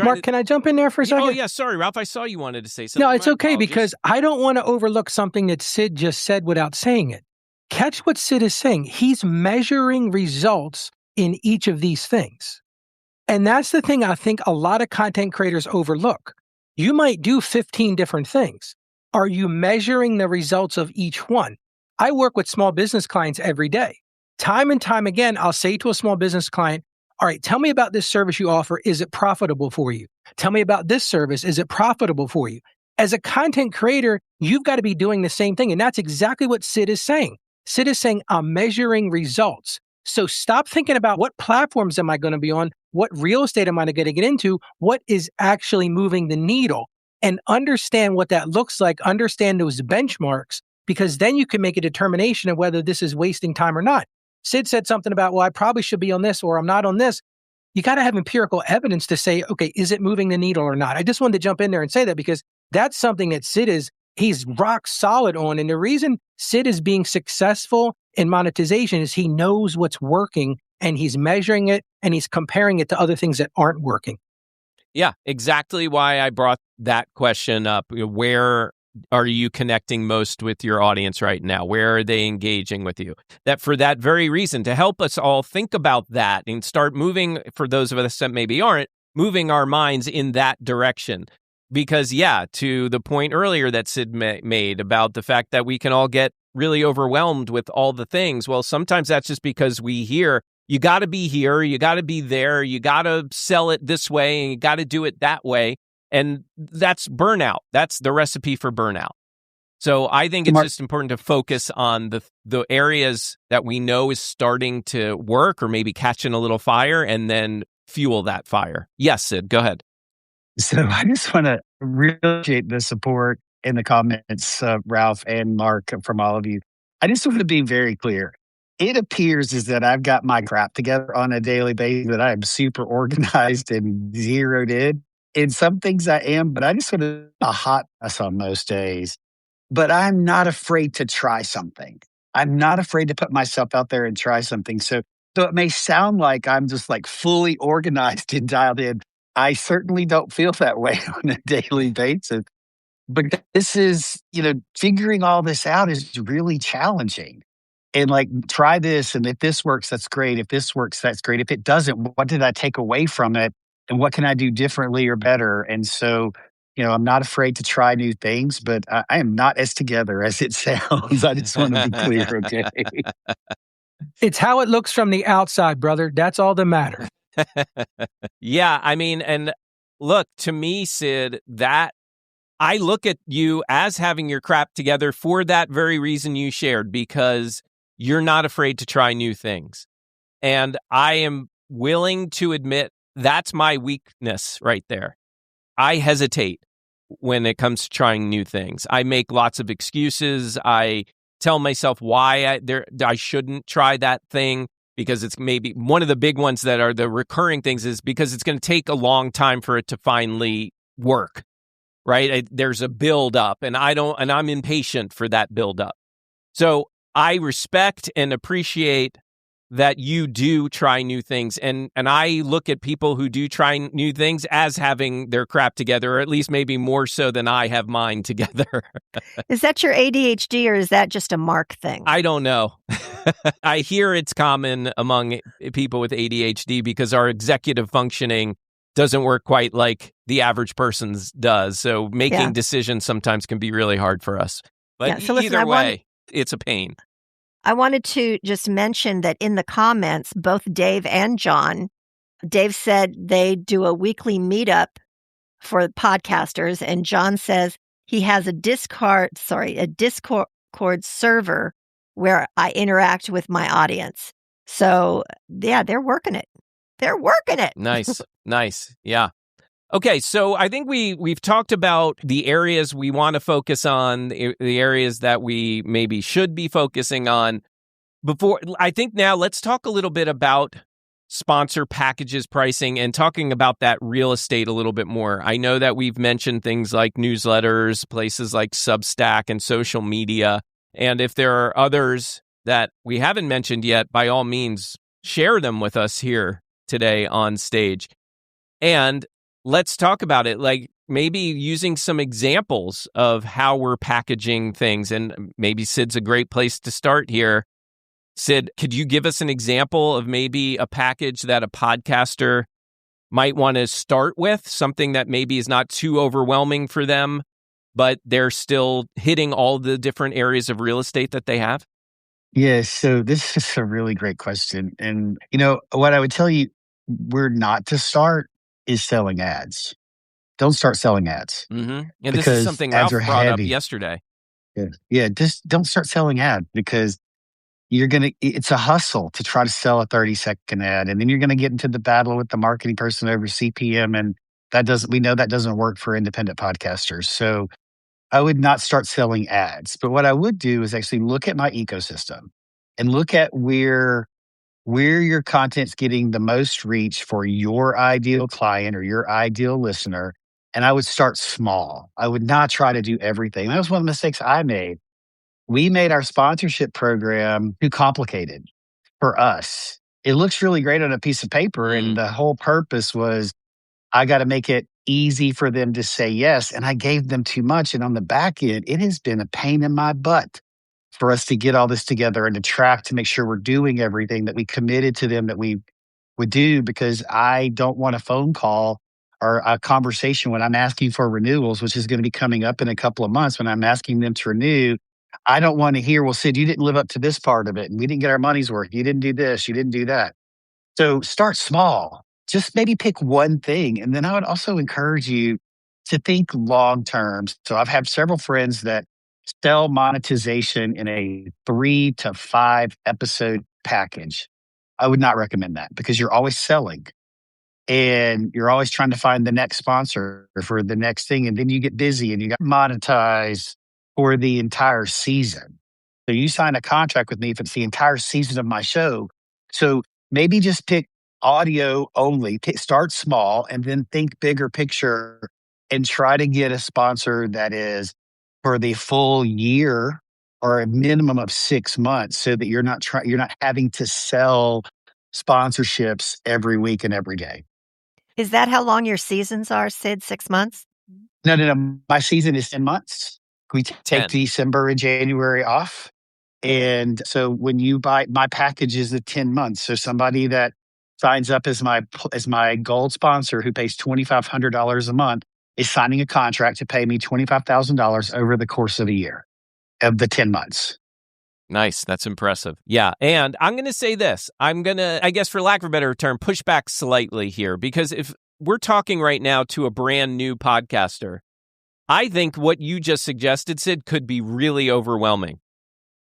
Mark, can I jump in there for a second? Oh, yeah. Sorry, Ralph. I saw you wanted to say something. No, it's My okay apologies. because I don't want to overlook something that Sid just said without saying it. Catch what Sid is saying. He's measuring results in each of these things. And that's the thing I think a lot of content creators overlook. You might do 15 different things. Are you measuring the results of each one? I work with small business clients every day. Time and time again, I'll say to a small business client, all right, tell me about this service you offer. Is it profitable for you? Tell me about this service. Is it profitable for you? As a content creator, you've got to be doing the same thing. And that's exactly what Sid is saying. Sid is saying, I'm measuring results. So stop thinking about what platforms am I going to be on? What real estate am I going to get into? What is actually moving the needle? And understand what that looks like. Understand those benchmarks, because then you can make a determination of whether this is wasting time or not. Sid said something about, well, I probably should be on this or I'm not on this. You got to have empirical evidence to say, okay, is it moving the needle or not? I just wanted to jump in there and say that because that's something that he's rock solid on. And the reason Sid is being successful in monetization is he knows what's working and he's measuring it and he's comparing it to other things that aren't working. Yeah, exactly why I brought that question up. Where are you connecting most with your audience right now? Where are they engaging with you? That for that very reason, to help us all think about that and start moving, for those of us that maybe aren't, moving our minds in that direction. Because, yeah, to the point earlier that Sid made about the fact that we can all get really overwhelmed with all the things. Well, sometimes that's just because we hear, You got to be here. You got to be there. You got to sell it this way and you got to do it that way. And that's burnout. That's the recipe for burnout. So I think it's just important to focus on the areas that we know is starting to work or maybe catching a little fire and then fuel that fire. Yes, Sid, go ahead. So I just want to really appreciate the support in the comments, Ralph and Mark, from all of you. I just want to be very clear. It appears is that I've got my crap together on a daily basis, that I'm super organized and zeroed in. In some things I am, but I just want to be a hot mess on most days. But I'm not afraid to try something. I'm not afraid to put myself out there and try something. So it may sound like I'm just like fully organized and dialed in. I certainly don't feel that way on a daily basis. But this is, figuring all this out is really challenging. And like, try this. And if this works, that's great. If this works, that's great. If it doesn't, what did I take away from it? And what can I do differently or better? And so, I'm not afraid to try new things, but I am not as together as it sounds. I just want to be clear, okay? It's how it looks from the outside, brother. That's all that matters. Yeah, I mean, and look, to me, Sid, that I look at you as having your crap together for that very reason you shared, because you're not afraid to try new things. And I am willing to admit that's my weakness right there. I hesitate when it comes to trying new things. I make lots of excuses. I tell myself why I shouldn't try that thing, because it's maybe one of the big ones that are the recurring things is because it's going to take a long time for it to finally work, right? There's a build up and I'm impatient for that build up. So I respect and appreciate that you do try new things. And I look at people who do try new things as having their crap together, or at least maybe more so than I have mine together. Is that your ADHD or is that just a Marc thing? I don't know. I hear it's common among people with ADHD because our executive functioning doesn't work quite like the average person's does. So making decisions sometimes can be really hard for us. But either way, it's a pain. I wanted to just mention that in the comments, both Dave and John, Dave said they do a weekly meetup for podcasters, and John says he has a Discord server where I interact with my audience. So, yeah, they're working it. They're working it. Nice. Yeah. Okay, so I think we've talked about the areas we want to focus on, the areas that we maybe should be focusing on. I think now let's talk a little bit about sponsor packages pricing and talking about that real estate a little bit more. I know that we've mentioned things like newsletters, places like Substack and social media. And if there are others that we haven't mentioned yet, by all means, share them with us here today on stage. And let's talk about it, like maybe using some examples of how we're packaging things. And maybe Sid's a great place to start here. Sid, could you give us an example of maybe a package that a podcaster might want to start with, something that maybe is not too overwhelming for them, but they're still hitting all the different areas of real estate that they have? Yes. So this is a really great question. And, what I would tell you, where not to start is selling ads. Don't start selling ads. Mm-hmm. And this is something Ralph brought up yesterday. Yeah. Just don't start selling ads, because it's a hustle to try to sell a 30-second ad. And then you're going to get into the battle with the marketing person over CPM. And we know that doesn't work for independent podcasters. So I would not start selling ads. But what I would do is actually look at my ecosystem and look at where your content's getting the most reach for your ideal client or your ideal listener. And I would start small. I would not try to do everything. That was one of the mistakes I made. We made our sponsorship program too complicated for us. It looks really great on a piece of paper. And the whole purpose was I got to make it easy for them to say yes. And I gave them too much. And on the back end, it has been a pain in my butt for us to get all this together and to track to make sure we're doing everything that we committed to them that we would do, because I don't want a phone call or a conversation when I'm asking for renewals, which is going to be coming up in a couple of months. When I'm asking them to renew, I don't want to hear, well, Sid, you didn't live up to this part of it and we didn't get our money's worth. You didn't do this. You didn't do that. So start small. Just maybe pick one thing. And then I would also encourage you to think long term. So I've had several friends that sell monetization in a 3 to 5 episode package. I would not recommend that because you're always selling and you're always trying to find the next sponsor for the next thing. And then you get busy and you got to monetize for the entire season. So you sign a contract with me if it's the entire season of my show. So maybe just pick audio only, start small, and then think bigger picture and try to get a sponsor that is for the full year or a minimum of 6 months so that you're not having to sell sponsorships every week and every day. Is that how long your seasons are, Sid? 6 months? No. My season is 10 months. We take 10. December and January off. And so when you buy, my package is the 10 months. So somebody that signs up as my gold sponsor who pays $2,500 a month is signing a contract to pay me $25,000 over the course of a year of the 10 months. Nice. That's impressive. Yeah. And I'm going to say this. I'm going to, I guess for lack of a better term, push back slightly here, because if we're talking right now to a brand new podcaster, I think what you just suggested, Sid, could be really overwhelming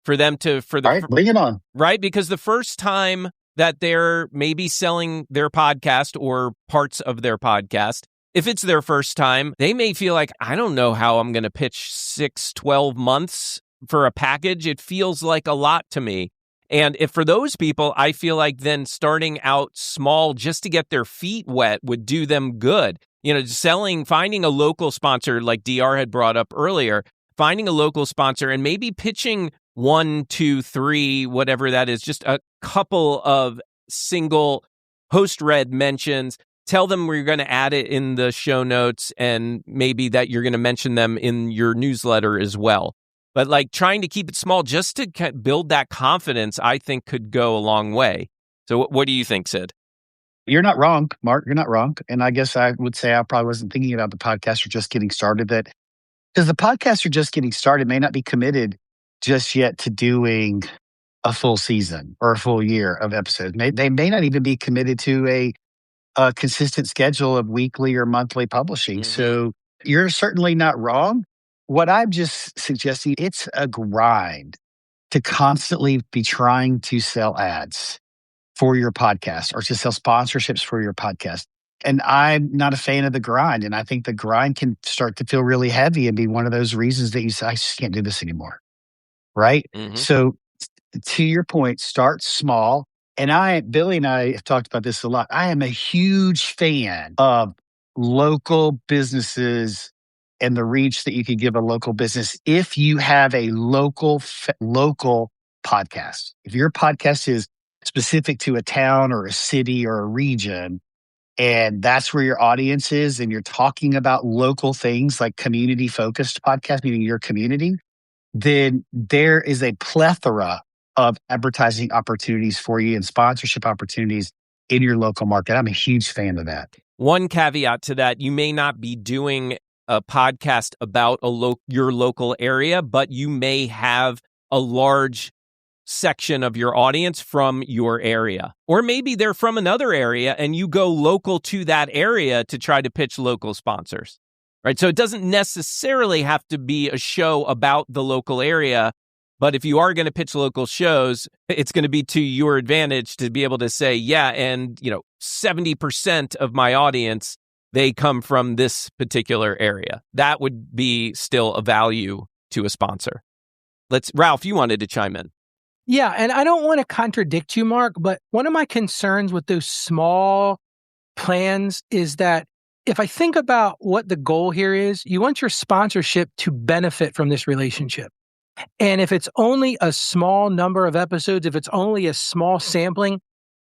for them to, All right, bring it on. Right? Because the first time that they're maybe selling their podcast or parts of their podcast, if it's their first time, they may feel like, I don't know how I'm going to pitch 12 months for a package. It feels like a lot to me. And if for those people, I feel like then starting out small just to get their feet wet would do them good. You know, finding a local sponsor like DR had brought up earlier, finding a local sponsor and maybe pitching 1, 2, 3, whatever that is, just a couple of single host-read mentions. Tell them we're going to add it in the show notes and maybe that you're going to mention them in your newsletter as well. But like trying to keep it small just to build that confidence, I think could go a long way. So what do you think, Sid? You're not wrong, Mark. You're not wrong. And I guess I would say I probably wasn't thinking about the podcaster just getting started, that because the podcaster just getting started may not be committed just yet to doing a full season or a full year of episodes. They may not even be committed to a consistent schedule of weekly or monthly publishing. Mm-hmm. So you're certainly not wrong. What I'm just suggesting, it's a grind to constantly be trying to sell ads for your podcast or to sell sponsorships for your podcast. And I'm not a fan of the grind. And I think the grind can start to feel really heavy and be one of those reasons that you say, I just can't do this anymore. Right? Mm-hmm. So to your point, start small. And Billy and I have talked about this a lot. I am a huge fan of local businesses and the reach that you can give a local business if you have a local podcast. If your podcast is specific to a town or a city or a region, and that's where your audience is, and you're talking about local things like community-focused podcast, meaning your community, then there is a plethora of advertising opportunities for you and sponsorship opportunities in your local market. I'm a huge fan of that. One caveat to that, you may not be doing a podcast about your local area, but you may have a large section of your audience from your area. Or maybe they're from another area and you go local to that area to try to pitch local sponsors. Right? So it doesn't necessarily have to be a show about the local area, but if you are going to pitch local shows, it's going to be to your advantage to be able to say, yeah, and 70% of my audience, they come from this particular area. That would be still a value to a sponsor. Ralph, you wanted to chime in. Yeah, and I don't want to contradict you, Mark, but one of my concerns with those small plans is that if I think about what the goal here is, you want your sponsorship to benefit from this relationship. And if it's only a small number of episodes, if it's only a small sampling,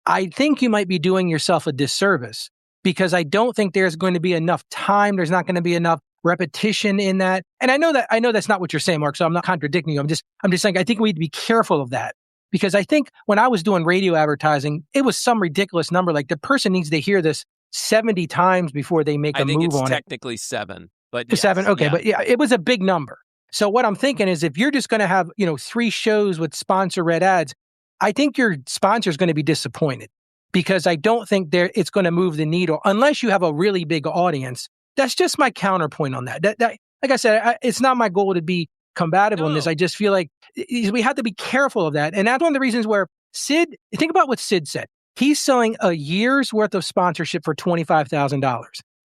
I think you might be doing yourself a disservice because I don't think there's going to be enough time. There's not going to be enough repetition in that. And I know that's not what you're saying, Mark, so I'm not contradicting you. I'm just saying I think we need to be careful of that because I think when I was doing radio advertising, it was some ridiculous number. Like the person needs to hear this 70 times before they make a move on it. I think it's technically 7, but yes, 7. Okay. Yeah. But yeah, it was a big number. So what I'm thinking is if you're just going to have, 3 shows with sponsor read ads, I think your sponsor is going to be disappointed because I don't think it's going to move the needle unless you have a really big audience. That's just my counterpoint on that. That like I said, it's not my goal to be combative on this. I just feel like we have to be careful of that. And that's one of the reasons where think about what Sid said. He's selling a year's worth of sponsorship for $25,000.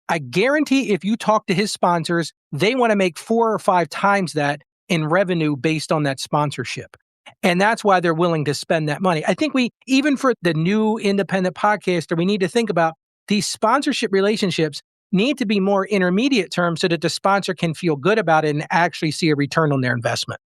I guarantee if you talk to his sponsors, they want to make 4 or 5 times that in revenue based on that sponsorship. And that's why they're willing to spend that money. I think even for the new independent podcaster, we need to think about these sponsorship relationships need to be more intermediate term so that the sponsor can feel good about it and actually see a return on their investment.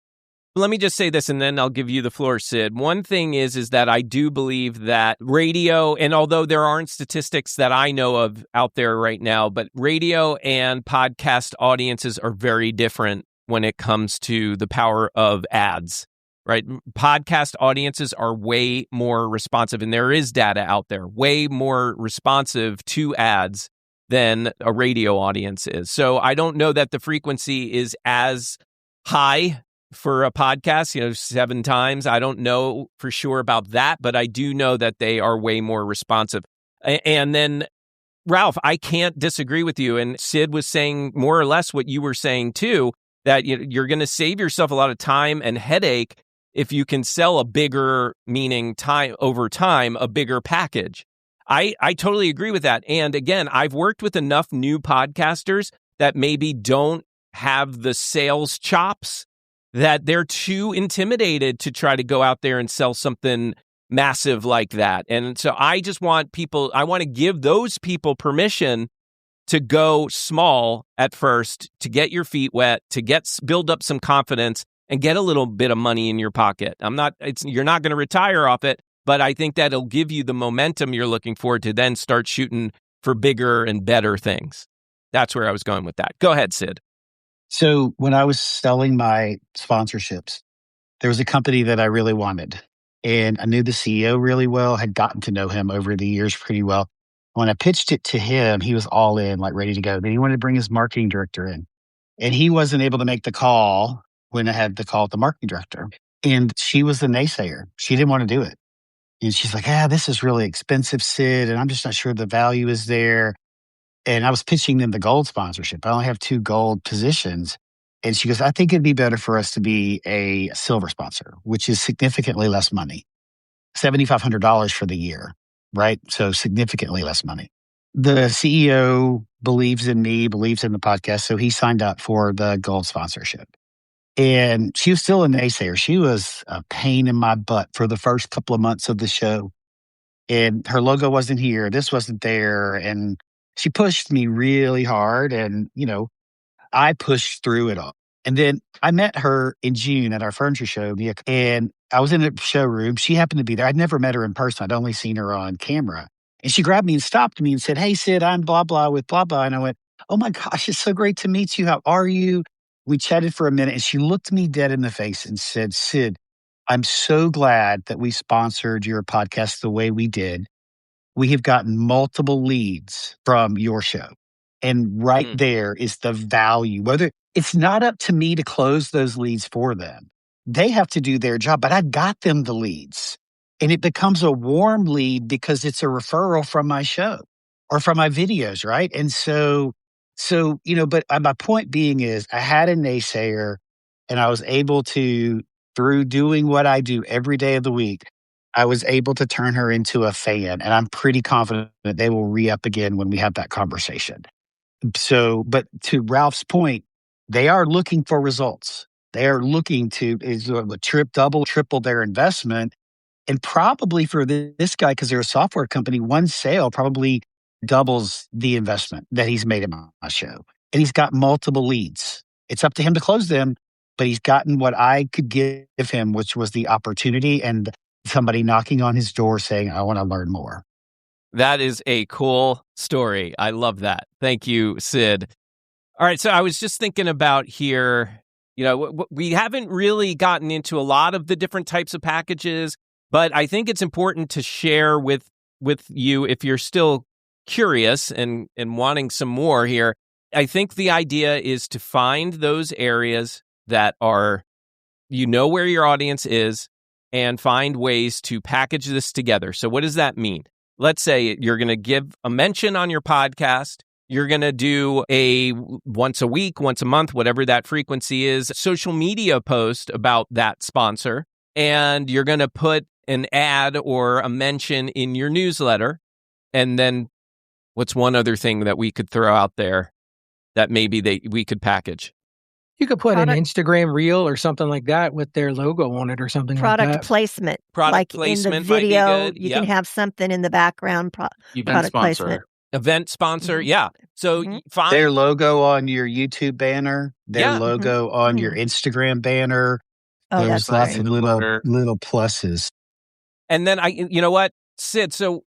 Let me just say this, and then I'll give you the floor, Sid. One thing is that I do believe that radio, and although there aren't statistics that I know of out there right now, but radio and podcast audiences are very different when it comes to the power of ads, right? Podcast audiences are way more responsive, and there is data out there, way more responsive to ads than a radio audience is. So I don't know that the frequency is as high for a podcast, 7 times. I don't know for sure about that, but I do know that they are way more responsive. And then, Ralph, I can't disagree with you. And Sid was saying more or less what you were saying too, that you're going to save yourself a lot of time and headache if you can sell a bigger, meaning time over time, a bigger package. I totally agree with that. And again, I've worked with enough new podcasters that maybe don't have the sales chops, that they're too intimidated to try to go out there and sell something massive like that. And so I just want I want to give those people permission to go small at first, to get your feet wet, to build up some confidence and get a little bit of money in your pocket. You're not going to retire off it, but I think that'll give you the momentum you're looking for to then start shooting for bigger and better things. That's where I was going with that. Go ahead, Sid. So when I was selling my sponsorships, there was a company that I really wanted. And I knew the CEO really well, had gotten to know him over the years pretty well. When I pitched it to him, he was all in, like ready to go. Then he wanted to bring his marketing director in. And he wasn't able to make the call when I had the call with the marketing director. And she was the naysayer. She didn't want to do it. And she's like, this is really expensive, Sid. And I'm just not sure the value is there. And I was pitching them the gold sponsorship. I only have 2 gold positions. And she goes, I think it'd be better for us to be a silver sponsor, which is significantly less money, $7,500 for the year, right? So significantly less money. The CEO believes in me, believes in the podcast. So he signed up for the gold sponsorship. And she was still a naysayer. She was a pain in my butt for the first couple of months of the show. And her logo wasn't here. This wasn't there. And she pushed me really hard. And, I pushed through it all. And then I met her in June at our furniture show. And I was in a showroom. She happened to be there. I'd never met her in person. I'd only seen her on camera. And she grabbed me and stopped me and said, hey, Sid, I'm blah, blah with blah, blah. And I went, oh my gosh, it's so great to meet you. How are you? We chatted for a minute and she looked me dead in the face and said, Sid, I'm so glad that we sponsored your podcast the way we did. We have gotten multiple leads from your show. And right there is the value. Whether it's not up to me to close those leads for them. They have to do their job, but I got them the leads. And it becomes a warm lead because it's a referral from my show or from my videos, right? And so, but my point being is I had a naysayer and I was able to, through doing what I do every day of the week, I was able to turn her into a fan. And I'm pretty confident that they will re-up again when we have that conversation. So, but to Ralph's point, they are looking for results. They are looking to double, triple their investment. And probably for this guy, because they're a software company, one sale probably doubles the investment that he's made in my show. And he's got multiple leads. It's up to him to close them, but he's gotten what I could give him, which was the opportunity and somebody knocking on his door saying, I want to learn more. That is a cool story. I love that. Thank you, Sid. All right. So I was just thinking about here, we haven't really gotten into a lot of the different types of packages, but I think it's important to share with you if you're still curious and wanting some more here. I think the idea is to find those areas that are, where your audience is and find ways to package this together. So what does that mean? let's say you're going to give a mention on your podcast. You're going to do a once a week, once a month, whatever that frequency is, social media post about that sponsor. And you're going to put an ad or a mention in your newsletter. And then what's one other thing that we could throw out there that maybe we could package? You could put an Instagram reel or something like that with their logo on it or something like that. Product placement. Product like in the placement video, might be good. you can have something in the background. Event Product sponsor. placement. Event sponsor, yeah. So fine. Their logo on your YouTube banner, their logo on your Instagram banner. Oh, There's that's lots great. of little pluses. And then you know what, Sid, so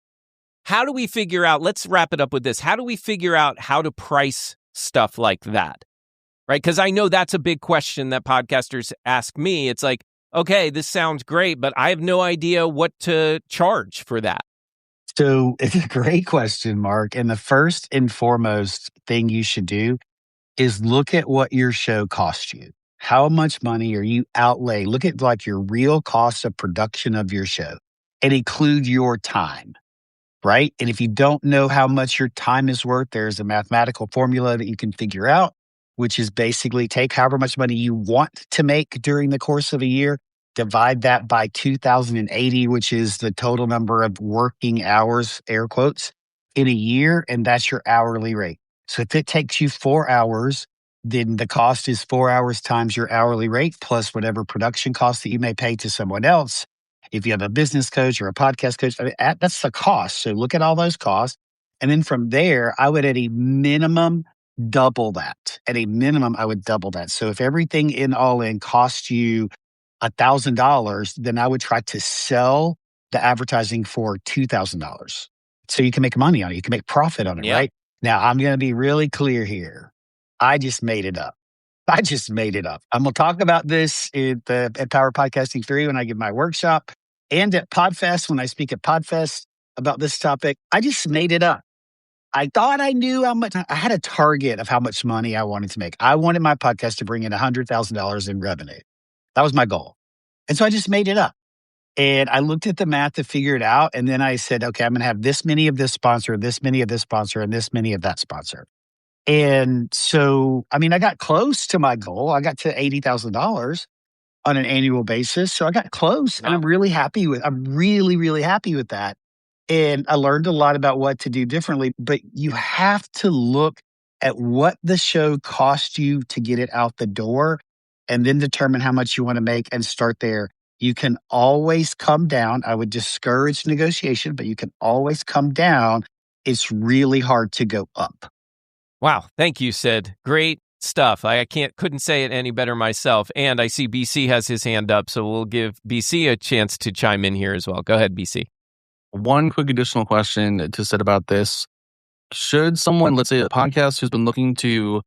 how do we figure out, let's wrap it up with this. How do we figure out how to price stuff like that? Right? Because I know that's a big question that podcasters ask me. It's like, okay, this sounds great, but I have no idea what to charge for that. So it's a great question, Mark. And the first and foremost thing you should do is look at what your show costs you. How much money are you outlay? Look at like your real cost of production of your show and include your time, right? And if you don't know how much your time is worth, there's a mathematical formula that you can figure out, which is basically take however much money you want to make during the course of a year, divide that by 2,080, which is the total number of working hours, air quotes, in a year, and that's your hourly rate. So if it takes you 4 hours, then the cost is 4 hours times your hourly rate plus whatever production cost that you may pay to someone else. If you have a business coach or a podcast coach, that's the cost. So look at all those costs. And then from there, I would at a minimum double that. At a minimum, I would double that. So if everything in all in costs you $1,000, then I would try to sell the advertising for $2,000. So you can make money on it. You can make profit on it, right? Now, I'm going to be really clear here. I just made it up. I'm going to talk about this at Power Podcasting 3 when I give my workshop and at PodFest when I speak at PodFest about this topic. I just made it up. I thought I knew how much. I had a target of how much money I wanted to make. I wanted my podcast to bring in $100,000 in revenue. That was my goal. And so I just made it up. And I looked at the math to figure it out. And then I said, okay, I'm going to have this many of this sponsor, this many of this sponsor, and this many of that sponsor. And so, I mean, I got close to my goal. I got to $80,000 on an annual basis. So I got close and I'm really happy with that. And I learned a lot about what to do differently, but you have to look at what the show cost you to get it out the door and then determine how much you want to make and start there. You can always come down. I would discourage negotiation, but you can always come down. It's really hard to go up. Wow. Thank you, Sid. Great stuff. I couldn't say it any better myself. And I see BC has his hand up, so we'll give BC a chance to chime in here as well. Go ahead, BC. One quick additional question to Sid about this. Should someone, let's say a podcast who's been looking to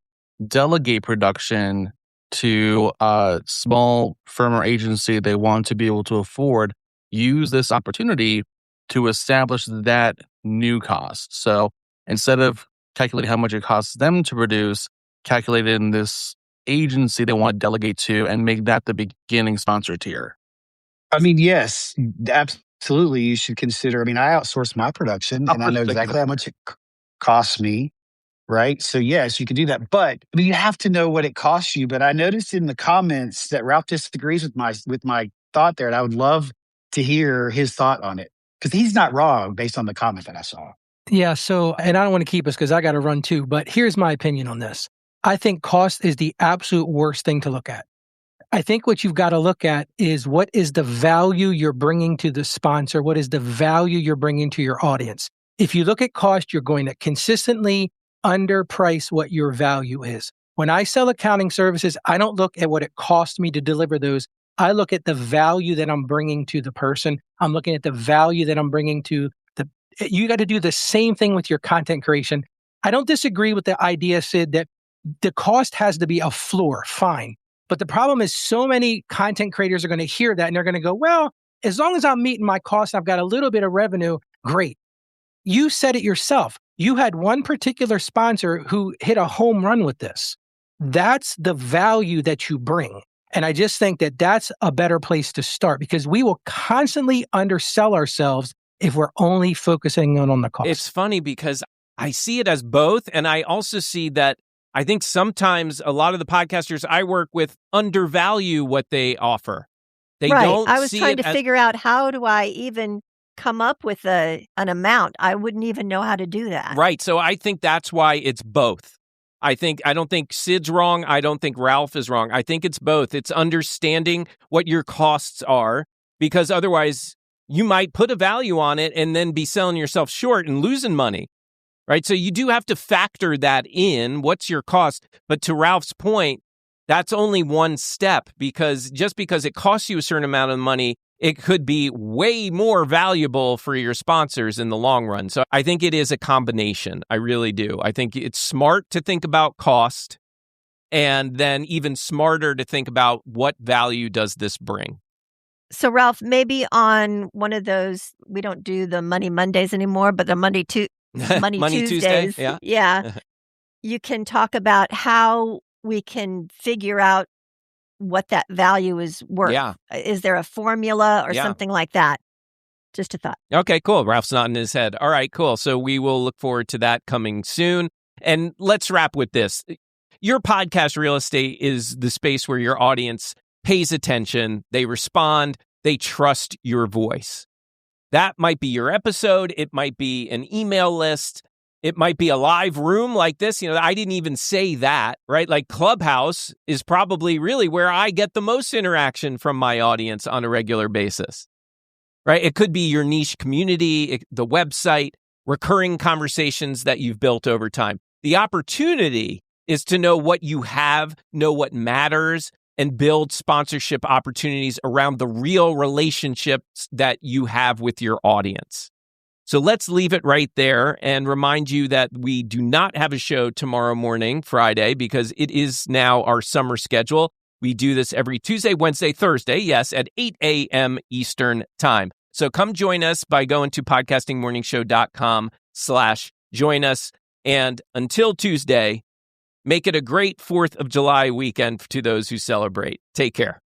delegate production to a small firm or agency they want to be able to afford, use this opportunity to establish that new cost? So instead of calculating how much it costs them to produce, calculate in this agency they want to delegate to and make that the beginning sponsor tier. I mean, yes, absolutely. You should consider. I mean, I outsource my production and I know exactly how much it costs me. Right. So, yes, you can do that. But I mean, you have to know what it costs you. But I noticed in the comments that Ralph disagrees with my thought there. And I would love to hear his thought on it because he's not wrong based on the comment that I saw. Yeah. So, and I don't want to keep us because I got to run too. But here's my opinion on this. I think cost is the absolute worst thing to look at. I think what you've got to look at is what is the value you're bringing to the sponsor? What is the value you're bringing to your audience? If you look at cost, you're going to consistently underprice what your value is. When I sell accounting services, I don't look at what it costs me to deliver those. I look at the value that I'm bringing to the person. I'm looking at the value that I'm bringing to you got to do the same thing with your content creation. I don't disagree with the idea, Sid, that the cost has to be a floor. Fine. But the problem is so many content creators are going to hear that and they're going to go, well, as long as I'm meeting my costs, I've got a little bit of revenue. Great. You said it yourself. You had one particular sponsor who hit a home run with this. That's the value that you bring. And I just think that that's a better place to start because we will constantly undersell ourselves if we're only focusing on the cost. It's funny because I see it as both. And I also see that I think sometimes a lot of the podcasters I work with undervalue what they offer. They don't I was see trying it to as, figure out, how do I even come up with an amount? I wouldn't even know how to do that. right. So I think that's why it's both. I don't think Sid's wrong. I don't think Ralph is wrong. I think it's both. It's understanding what your costs are, because otherwise you might put a value on it and then be selling yourself short and losing money. Right. So you do have to factor that in. What's your cost? But to Ralph's point, that's only one step, because just because it costs you a certain amount of money, it could be way more valuable for your sponsors in the long run. So I think it is a combination. I really do. I think it's smart to think about cost, and then even smarter to think about what value does this bring. So, Ralph, maybe on one of those, we don't do the Money Mondays anymore, but the Money Tuesdays. Yeah. You can talk about how we can figure out what that value is worth. Yeah. Is there a formula or something like that? Just a thought. Okay, cool. Ralph's nodding his head. All right, cool. So we will look forward to that coming soon. And let's wrap with this. Your podcast real estate is the space where your audience pays attention, they respond, they trust your voice. That might be your episode. It might be an email list. It might be a live room like this. I didn't even say that, right? Like Clubhouse is probably really where I get the most interaction from my audience on a regular basis, right? It could be your niche community, the website, recurring conversations that you've built over time. The opportunity is to know what you have, know what matters, and build sponsorship opportunities around the real relationships that you have with your audience. So let's leave it right there and remind you that we do not have a show tomorrow morning, Friday, because it is now our summer schedule. We do this every Tuesday, Wednesday, Thursday, yes, at 8 a.m. Eastern Time. So come join us by going to podcastingmorningshow.com/join us. And until Tuesday, make it a great 4th of July weekend to those who celebrate. Take care.